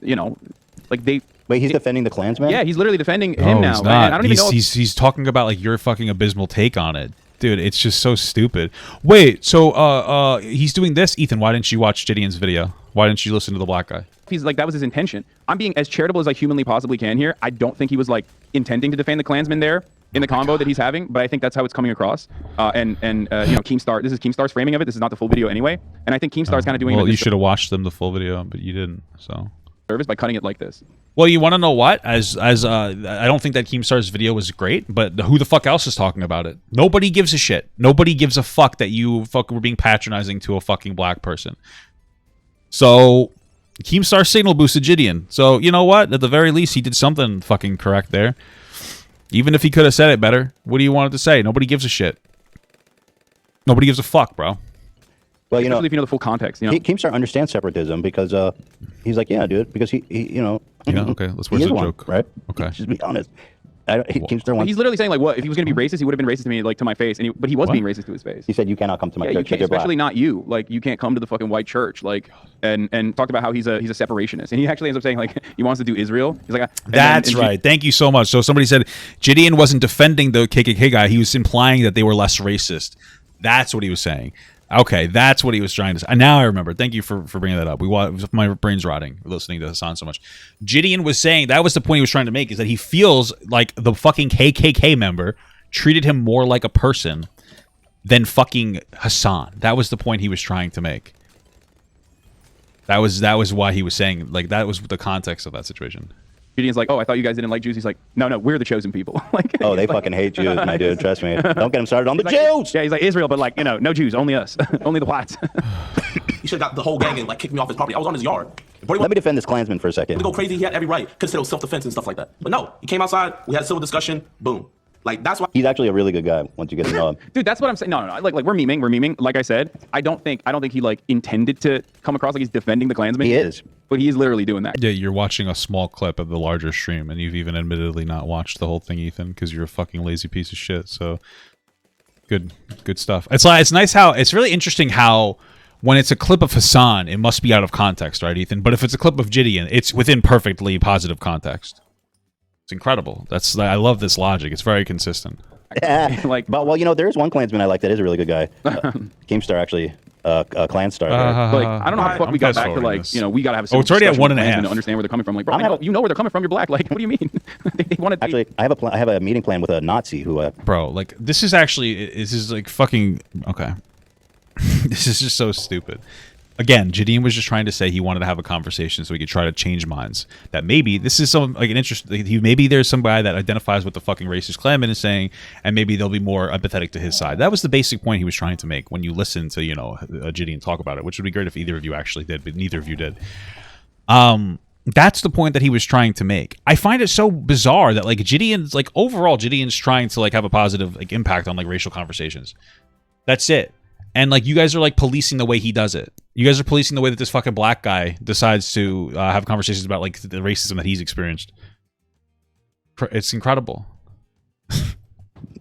like they. Wait, he's defending the Klansman? Yeah, he's literally defending him No, now. he's And not. I don't even know. He's talking about like your fucking abysmal take on it. Dude, it's just so stupid. Wait, so he's doing this, Ethan. Why didn't you watch Gideon's video? Why didn't you listen to the black guy? He's like, that was his intention. I'm being as charitable as I humanly possibly can here. I don't think he was like intending to defend the Klansman there in the combo that he's having, but I think that's how it's coming across. Keemstar, this is Keemstar's framing of it. This is not the full video anyway. And I think Keemstar's kind of doing Well, it you should have watched them the full video, but you didn't. So service by cutting it like this. well, you want to know what? I don't think that Keemstar's video was great, but who the fuck else is talking about it? Nobody gives a shit. Nobody gives a fuck that you fucking were being patronizing to a fucking black person. So Keemstar signal boosted Gideon. So you know what? At the very least, he did something fucking correct there. Even if he could have said it better, what do you want it to say? Nobody gives a shit. Nobody gives a fuck, bro. Well, Especially if you know the full context. Keemstar understands separatism because he's like, yeah, dude, because he Yeah, okay. Let's where's he is the one, joke? right? Okay. Just be honest. Keemstar wants. He's literally saying like, what if he was going to be racist? He would have been racist to me, like to my face, but he was being racist to his face. He said, you cannot come to my Yeah, you church. can't, You're black." especially not you. Like you can't come to the fucking white church. Like and talked about how he's a separationist, and he actually ends up saying like he wants to do Israel. He's like, That's right. Thank you so much. So somebody said Gideon wasn't defending the KKK guy. He was implying that they were less racist. That's what he was saying. Okay, that's what he was trying to say. And now I remember. Thank you for bringing that up. My brain's rotting listening to Hassan so much. Gideon was saying that was the point he was trying to make, is that he feels like the fucking KKK member treated him more like a person than fucking Hassan. That was the point he was trying to make. That was why he was saying, like, that was the context of that situation. Gideon's like, oh, I thought you guys didn't like Jews. He's like, no, we're the chosen people. Like, Oh, they fucking hate Jews, my dude. Trust me. Don't get him started on the Jews. Yeah, he's like Israel, but like, no Jews, only us, only the whites. He should have got the whole gang and like kicked me off his property. I was on his yard. Let me defend this Klansman for a second. To go crazy, he had every right. Could have said it was self-defense and stuff like that. But no, he came outside. We had a civil discussion. Boom. Like that's why He's actually a really good guy once you get to know him. Dude, that's what I'm saying. No. Like we're memeing. Like I said, I don't think he like intended to come across like he's defending the Klansman. He is. But he is literally doing that. Yeah, you're watching a small clip of the larger stream, and you've even admittedly not watched the whole thing, Ethan, because you're a fucking lazy piece of shit. So, good stuff. It's nice how it's really interesting how when it's a clip of Hassan, it must be out of context, right, Ethan? But if it's a clip of Gideon, it's within perfectly positive context. It's incredible. I love this logic. It's very consistent. Like, But well, there is one Klansman I like that is a really good guy. Keemstar actually, Klan star. like I don't know how the fuck I'm we got fast back to forwarding like, this. we got to have a Oh, it's already at discussion with 1.5. Klansmen to understand where they're coming from. Like, bro, you know where they're coming from. You're black. Like, what do you mean? they want to Actually, I have a meeting plan with a Nazi who. Bro, like, this is like fucking... Okay. This is just so stupid. Again, Gideon was just trying to say he wanted to have a conversation so he could try to change minds. That maybe this is some like an interest. Maybe there's some guy that identifies with the fucking racist Klanman is saying, and maybe they'll be more empathetic to his side. That was the basic point he was trying to make when you listen to Gideon talk about it, which would be great if either of you actually did, but neither of you did. That's the point that he was trying to make. I find it so bizarre that like Gideon's like overall Gideon's trying to like have a positive like impact on like racial conversations. That's it. And like you guys are like policing the way he does it. You guys are policing the way that this fucking black guy decides to have conversations about like the racism that he's experienced. It's incredible.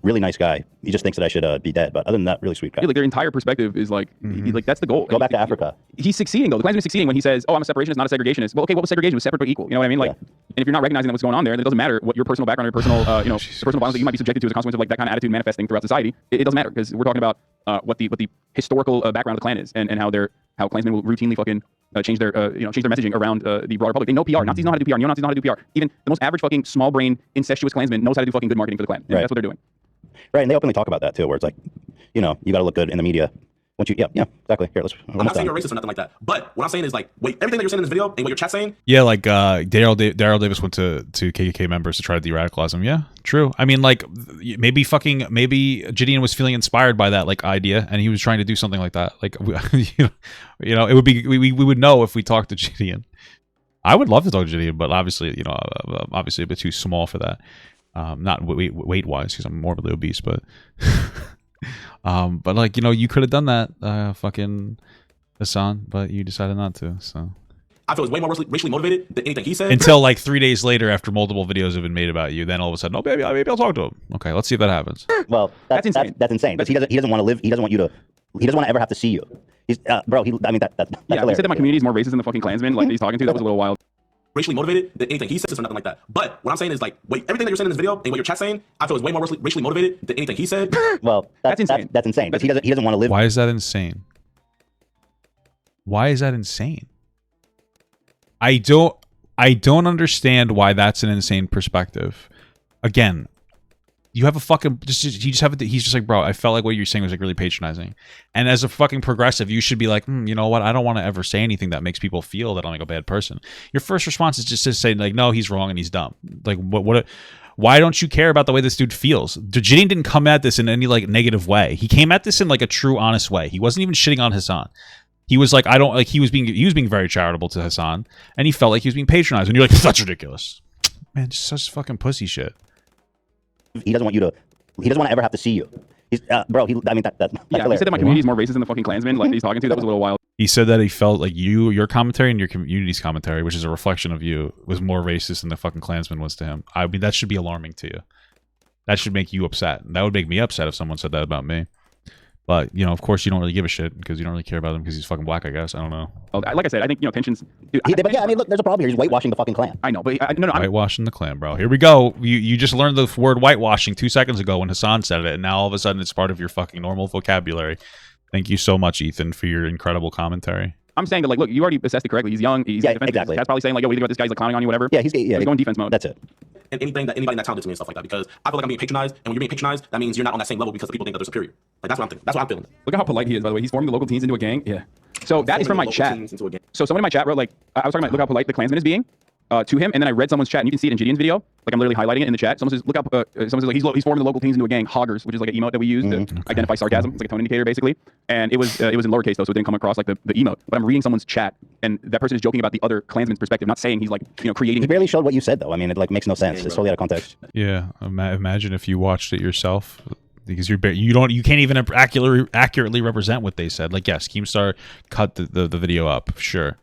Really nice guy. He just thinks that I should be dead, but other than that, really sweet guy. like their entire perspective is like, like that's the goal. Go back to Africa. He's succeeding though. The Klansman is succeeding when he says, "Oh, I'm a separationist, not a segregationist." Well, okay, what was segregation? It was separate but equal. You know what I mean? Like, and if you're not recognizing that what's going on there, then it doesn't matter what your personal background or your personal, the personal violence that you might be subjected to as a consequence of like that kind of attitude manifesting throughout society. It doesn't matter because we're talking about what the historical background of the Klan is, and how Klansmen will routinely fucking change their change their messaging around the broader public. They know PR. Nazis know how to do PR. Neo-Nazis know how to do PR. Even the most average fucking small brain incestuous Klansman knows how to do fucking good marketing for the Klan. Right. That's what they're doing. Right, and they openly talk about that too, where it's like, you got to look good in the media. Once you, yeah, exactly. Here, I'm not saying you're racist or nothing like that, but what I'm saying is like, wait, everything that you're saying in this video and what your chat's saying. Yeah, like Daryl Davis went to KKK members to try to de-radicalize them. Yeah, true. I mean, like maybe Gideon was feeling inspired by that like idea, and he was trying to do something like that. Like it would be we would know if we talked to Gideon. I would love to talk to Gideon, but obviously obviously a bit too small for that. Not weight wise, because I'm morbidly obese, but. But like you could have done that, fucking Hassan, but you decided not to. So I feel it's way more racially motivated than anything he said. Until like 3 days later, after multiple videos have been made about you, then all of a sudden, oh maybe I'll talk to him. Okay, let's see if that happens. Well, that's insane. That's insane. Because he doesn't want to live. He doesn't want you to. He doesn't want to ever have to see you. He's bro. I mean that's yeah. He said that my community is more racist than the fucking Klansmen. Like he's talking to. That was a little wild. Racially motivated than anything he says or nothing like that. But what I'm saying is like, wait, everything that you're saying in this video and what your chat's saying, I feel is way more racially motivated than anything he said. Well, that's insane. That's insane. Because he doesn't want to live. Why is that insane? Why is that insane? I don't understand why that's an insane perspective. Again, you have a fucking he's just like, bro, I felt like what you're saying was like really patronizing. And as a fucking progressive, you should be like, you know what? I don't want to ever say anything that makes people feel that I'm like a bad person. Your first response is just to say like, no, he's wrong and he's dumb. Like why don't you care about the way this dude feels? Gideon didn't come at this in any like negative way. He came at this in like a true, honest way. He wasn't even shitting on Hassan. He was like, he was being very charitable to Hassan, and he felt like he was being patronized. And you're like, that's ridiculous. Man, just such fucking pussy shit. He doesn't want you to. He doesn't want to ever have to see you. He's, bro. I mean, that's yeah. He said that my community is more racist than the fucking Klansmen. Like he's talking to. That was a little wild. He said that he felt like your commentary and your community's commentary, which is a reflection of you, was more racist than the fucking Klansman was to him. I mean, that should be alarming to you. That should make you upset. That would make me upset if someone said that about me. But, of course, you don't really give a shit because you don't really care about him because he's fucking black, I guess. I don't know. Well, like I said, I think, tensions... Dude, but yeah, I mean, look, there's a problem here. He's whitewashing the fucking Klan. I know, but... No, whitewashing the Klan, bro. Here we go. You just learned the word whitewashing 2 seconds ago when Hassan said it, and now all of a sudden it's part of your fucking normal vocabulary. Thank you so much, Ethan, for your incredible commentary. I'm saying that, like, look, you already assessed it correctly. He's young. He's defensive. Exactly. That's probably saying, like, yo, what do you think about this guy's like clowning on you, whatever. Yeah, he's going defense mode. That's it. And anything that anybody in that town did to me and stuff like that, because I feel like I'm being patronized, and when you're being patronized, that means you're not on that same level because people think that they're superior. Like that's what I'm thinking. That's what I'm feeling. Look at how polite he is, by the way. He's forming the local teens into a gang. Yeah. So that is from my chat. So someone in my chat wrote like, I was talking about look how polite the Klansman is being to him, and then I read someone's chat, and you can see it in Gideon's video. Like I'm literally highlighting it in the chat. Someone says, look up. Someone says like he's forming the local teens into a gang. Hoggers, which is like an emote that we use to identify sarcasm. It's like a tone indicator basically. And it was in lowercase though, so it didn't come across like the emote. But I'm reading someone's chat, and that person is joking about the other Klansman's perspective, not saying he's like creating. He barely showed what you said though. I mean, it like makes no sense. It's totally out of context. Yeah, imagine if you watched it yourself. Because you can't even accurately represent what they said. Like, yes, Keemstar cut the video up, sure.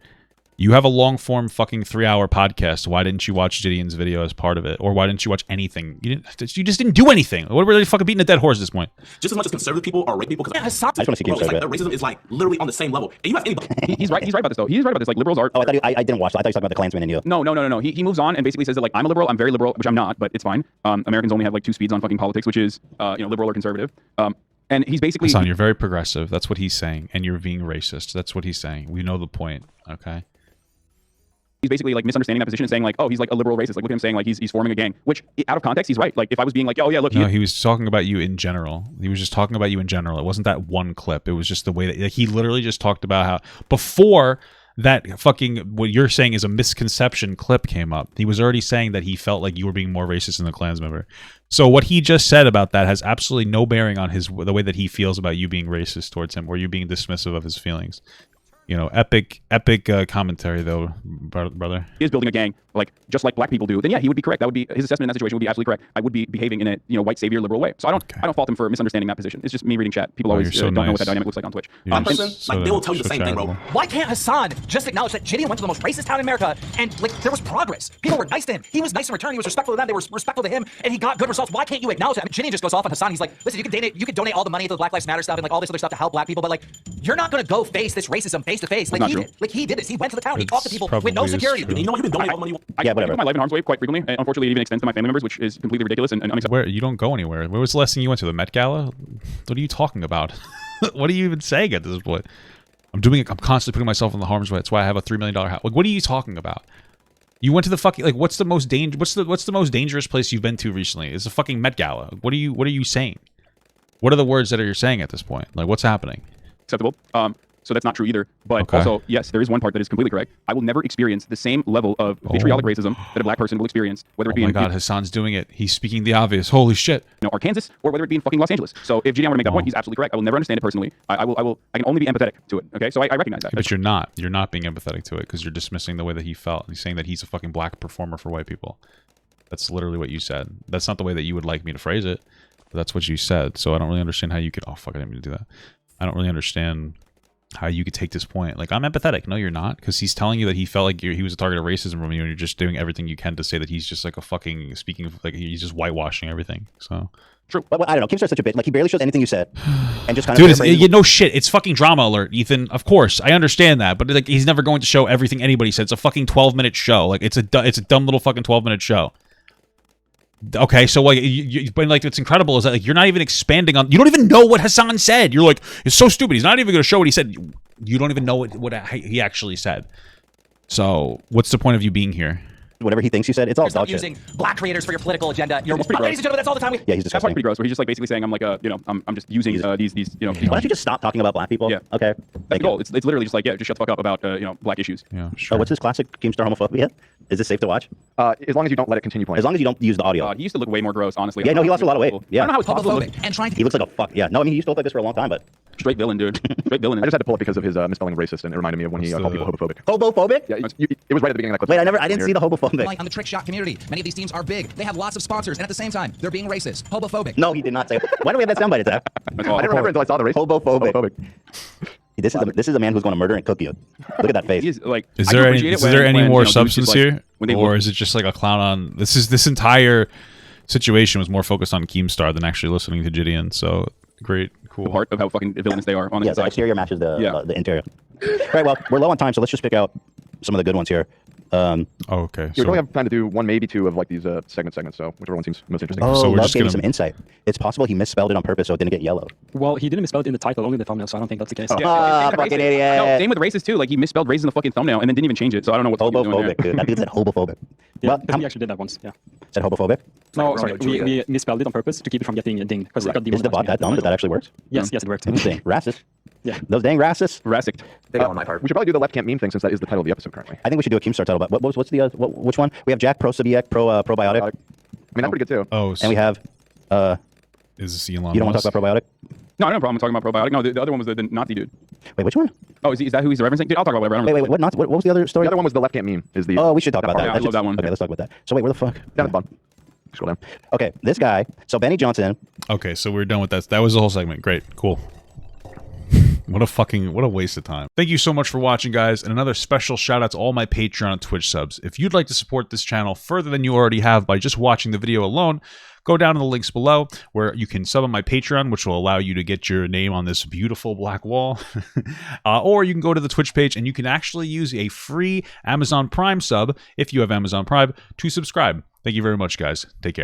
You have a long form fucking 3-hour podcast. Why didn't you watch Gideon's video as part of it, or why didn't you watch anything? You just didn't do anything. What were they fucking beating a dead horse at this point? Just as much as conservative people are right people. I just want to see Keemstar. Like, racism is like literally on the same level. And you ask anybody. He's right about this though. He's right about this. Like liberals are. Oh, I didn't watch that. I thought you were talking about the Klansman and you. No. He moves on and basically says that like I'm a liberal. I'm very liberal, which I'm not, but it's fine. Americans only have like 2 speeds on fucking politics, which is liberal or conservative. And he's basically Hassan, you're very progressive. That's what he's saying, and you're being racist. That's what he's saying. We know the point. Okay. He's basically like misunderstanding that position and saying like, oh, he's like a liberal racist. Like look at him saying like he's forming a gang, which out of context he's right. Like if I was being like, oh yeah, look. No, he was talking about you in general. He was just talking about you in general. It wasn't that one clip. It was just the way that he literally just talked about how before that fucking what you're saying is a misconception clip came up. He was already saying that he felt like you were being more racist than the Klans member. So what he just said about that has absolutely no bearing on the way that he feels about you being racist towards him or you being dismissive of his feelings. Epic commentary though, brother. He is building a gang, like just like black people do. Then yeah, he would be correct. That would be his assessment in that situation would be absolutely correct. I would be behaving in a white savior liberal way. So I don't fault him for misunderstanding that position. It's just me reading chat. People always don't know what that dynamic looks like on Twitch. They will tell you the same thing, bro. Why can't Hassan just acknowledge that Gideon went to the most racist town in America and like there was progress? People were nice to him. He was nice in return. He was respectful to them. They were respectful to him, and he got good results. Why can't you acknowledge that? I mean, Gideon just goes off on Hassan. He's like, listen, you can donate all the money to the Black Lives Matter stuff and like all this other stuff to help black people, but like you're not gonna go face this racism face to face like he did. Like he did this. He went to the town. He talked to people with no security. You know, you've been donating all the money. I put my life in harm's way quite frequently. And unfortunately, it even extends to my family members, which is completely ridiculous and unacceptable. Where you don't go anywhere. Where was the last thing you went to? The Met Gala? What are you talking about? What are you even saying at this point? I'm constantly putting myself in the harm's way. That's why I have a $3 million house. Like, what are you talking about? You went to the fucking, like, what's the most dangerous place you've been to recently? It's a fucking Met Gala. What are you saying? What are the words that you're saying at this point? Like, what's happening? Acceptable. So that's not true either. But also, yes, there is one part that is completely correct. I will never experience the same level of vitriolic racism that a black person will experience, whether it be oh my God, Hassan's doing it. He's speaking the obvious. Holy shit. Arkansas, or whether it be in fucking Los Angeles. So if Gideon were to make that point, he's absolutely correct. I will never understand it personally. I can only be empathetic to it. Okay, so I recognize that. Yeah, but you're not. You're not being empathetic to it because you're dismissing the way that he felt. He's saying that he's a fucking black performer for white people. That's literally what you said. That's not the way that you would like me to phrase it, but that's what you said. So I don't really understand how you could. Oh fuck! I didn't mean to do that. I don't really understand how you could take this point. Like, I'm empathetic. No, you're not, because he's telling you that he felt like he was a target of racism from you, and you're just doing everything you can to say that he's just like a fucking like he's just whitewashing everything. So true. But I don't know. Keemstar's such a bitch. Like, he barely shows anything you said, and just kind of. Dude, no shit. It's fucking drama alert, Ethan. Of course, I understand that, but like, he's never going to show everything anybody said. It's a fucking 12-minute show. Like, it's a dumb little fucking 12-minute show. Okay, so like, but like, what's incredible is that like, you're not even expanding on. You don't even know what Hassan said. You're like, it's so stupid. He's not even going to show what he said. You don't even know what he actually said. So what's the point of you being here? Whatever he thinks you said, it's all dog shit. Using black creators for your political agenda. You're pretty ladies and gentlemen, that's all the time we. Yeah, he's disgusting. That's pretty gross. Where he's just like basically saying, I'm like I'm just using these Why don't you just stop talking about black people? Yeah. Okay. That's the goal. It's literally just like, yeah, just shut the fuck up about black issues. Yeah. Sure. Oh, what's this classic Keemstar homophobia? Is this safe to watch? As long as you don't let it continue playing. As long as you don't use the audio. He used to look way more gross, honestly. Yeah, no, he lost a lot of weight. Yeah. I don't know how it's possible. And trying to. He looks like a fuck. Yeah. No, I mean, he used to look like this for a long time, but straight villain, dude. Straight villain. I just had to pull it because of his misspelling of racist, and it reminded me of when he called people homophobic. Homophobic? Yeah, it was right at the beginning of that clip. Wait, I didn't see the homophobic. Like on the trick shot community, many of these teams are big. They have lots of sponsors, and at the same time, they're being racist, homophobic. No, he did not say. Why do we have that soundbite attack? I didn't remember until I saw the race. Homophobic. This is a man who's going to murder and cook you. Look at that face. Is there any more substance here, or is it just like a clown on? This entire situation was more focused on Keemstar than actually listening to JiDion. So great, cool. Part of how fucking villainous they are. Yeah, the exterior matches the interior. Right. Well, we're low on time, so let's just pick out some of the good ones here. Okay. You probably have time to do one, maybe two of like these segments. So whichever one seems most interesting. Oh, so we're Love just gave me gonna some insight. It's possible he misspelled it on purpose so it didn't get yellow. Well, he didn't misspell it in the title, only the thumbnail, so I don't think that's the case. Fucking idiot. No, same with racist too. Like, he misspelled racist in the fucking thumbnail and then didn't even change it. So I don't know what homophobic, dude. That dude said homophobic. Yeah, well, we actually did that once. Yeah. Said homophobic? No, sorry. We misspelled it on purpose to keep it from getting dinged because it got Is the bot that dumb that actually works? Yes, it worked. Interesting. Racist. Yeah. Those dang racists. Racist. On my part. We should probably do the left camp meme thing since that is the title of the episode currently. I think we should do a Keemstar title. But what's the which one? We have Jack Pro-Sybiac Probiotic. I mean, that's pretty good too. Oh, and we have. Is this Elon? You don't want to talk about probiotic? No, I don't have a problem talking about probiotic. No, the other one was the Nazi dude. Wait, which one? Oh, is that who he's referencing? Dude, I'll talk about whatever. Wait, what Nazi? What was the other story? The other one was the left camp meme. Is the? Oh, we should talk about that. Yeah, I love that one. Okay, let's talk about that. So wait, where the fuck? Down at the bottom. Scroll down. Okay, this guy. So Benny Johnson. Okay, so we're done with that. That was the whole segment. Great, cool. What a waste of time. Thank you so much for watching, guys, and another special shout out to all my Patreon and Twitch subs. If you'd like to support this channel further than you already have by just watching the video alone, go down to the links below where you can sub on my Patreon, which will allow you to get your name on this beautiful black wall. Or you can go to the Twitch page and you can actually use a free Amazon Prime sub, if you have Amazon Prime, to subscribe. Thank you very much, guys. Take care.